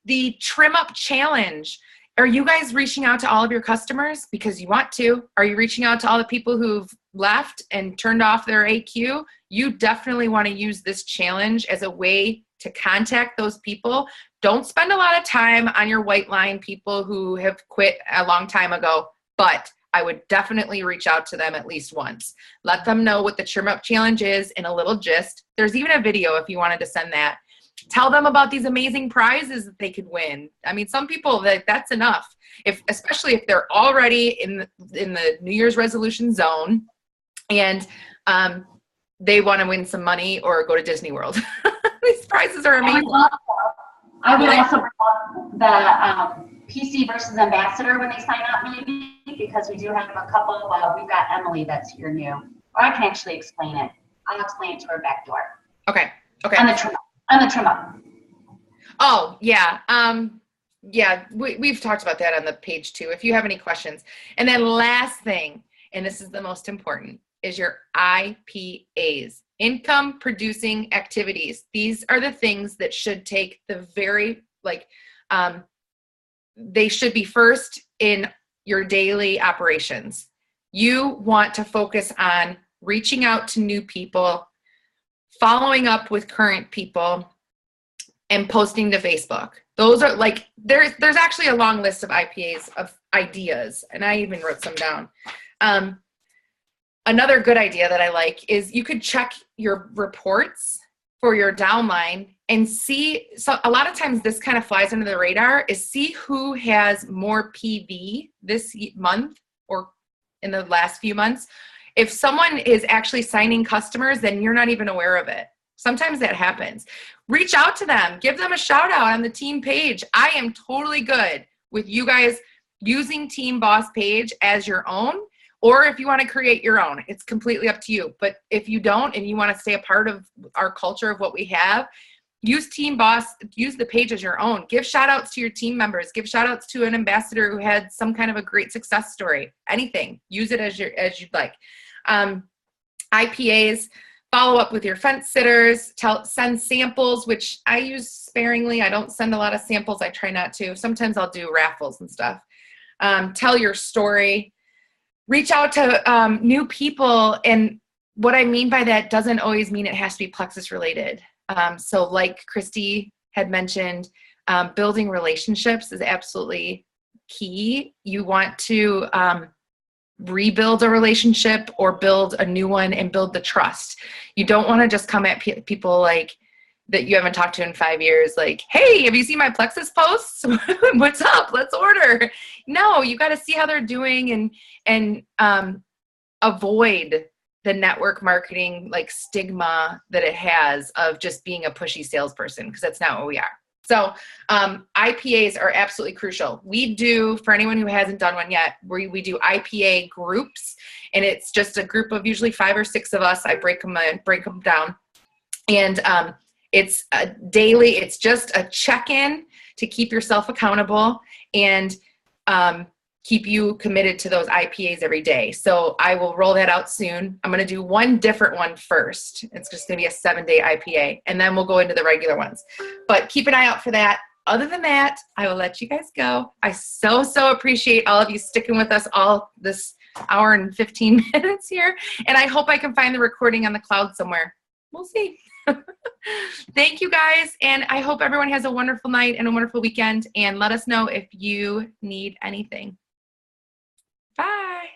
The Trim Up Challenge. Are you guys reaching out to all of your customers because you want to? Are you reaching out to all the people who've left and turned off their AQ? You definitely want to use this challenge as a way to contact those people. Don't spend a lot of time on your white line people who have quit a long time ago, but I would definitely reach out to them at least once. Let them know what the Trim Up Challenge is in a little gist. There's even a video if you wanted to send that. Tell them about these amazing prizes that they could win. I mean, some people, that's enough. Especially if they're already in the New Year's resolution zone and they want to win some money or go to Disney World. These prizes are amazing. I would also bring up the PC versus Ambassador when they sign up, maybe, because we do have a couple. We've got Emily that's here new. Or I can actually explain it. I'll explain it to her back door. Okay. On the trim up. Oh, yeah. Yeah, we've talked about that on the page too, if you have any questions. And then last thing, and this is the most important, is your IPAs, income producing activities. These are the things that should take the they should be first in your daily operations. You want to focus on reaching out to new people, following up with current people, and posting to Facebook. Those are like, there's actually a long list of IPAs of ideas, and I even wrote some down. Another good idea that I like is you could check your reports for your downline and see, so a lot of times this kind of flies under the radar, is see who has more PV this month or in the last few months. If someone is actually signing customers, then you're not even aware of it. Sometimes that happens. Reach out to them. Give them a shout out on the team page. I am totally good with you guys using Team Boss page as your own, or if you want to create your own, it's completely up to you. But if you don't and you want to stay a part of our culture of what we have, use Team Boss, use the page as your own. Give shout outs to your team members. Give shout outs to an ambassador who had some kind of a great success story. Anything. Use it as you'd like. IPAs, follow up with your fence sitters, send samples, which I use sparingly. I don't send a lot of samples. I try not to. Sometimes I'll do raffles and stuff. Tell your story. Reach out to new people. And what I mean by that doesn't always mean it has to be Plexus related. So like Christy had mentioned, building relationships is absolutely key. You want to rebuild a relationship or build a new one and build the trust. You don't want to just come at people like that you haven't talked to in 5 years, like, hey, have you seen my Plexus posts? What's up? Let's order. No, you got to see how they're doing and avoid the network marketing like stigma that it has of just being a pushy salesperson, because that's not what we are. So IPAs are absolutely crucial. We do, for anyone who hasn't done one yet, we do IPA groups, and it's just a group of usually 5 or 6 of us. I break them down, and it's a daily. It's just a check-in to keep yourself accountable and keep you committed to those IPAs every day. So I will roll that out soon. I'm going to do one different one first. It's just going to be a 7-day IPA, and then we'll go into the regular ones. But keep an eye out for that. Other than that, I will let you guys go. I so appreciate all of you sticking with us all this hour and 15 minutes here. And I hope I can find the recording on the cloud somewhere. We'll see. Thank you guys. And I hope everyone has a wonderful night and a wonderful weekend. And let us know if you need anything. Bye.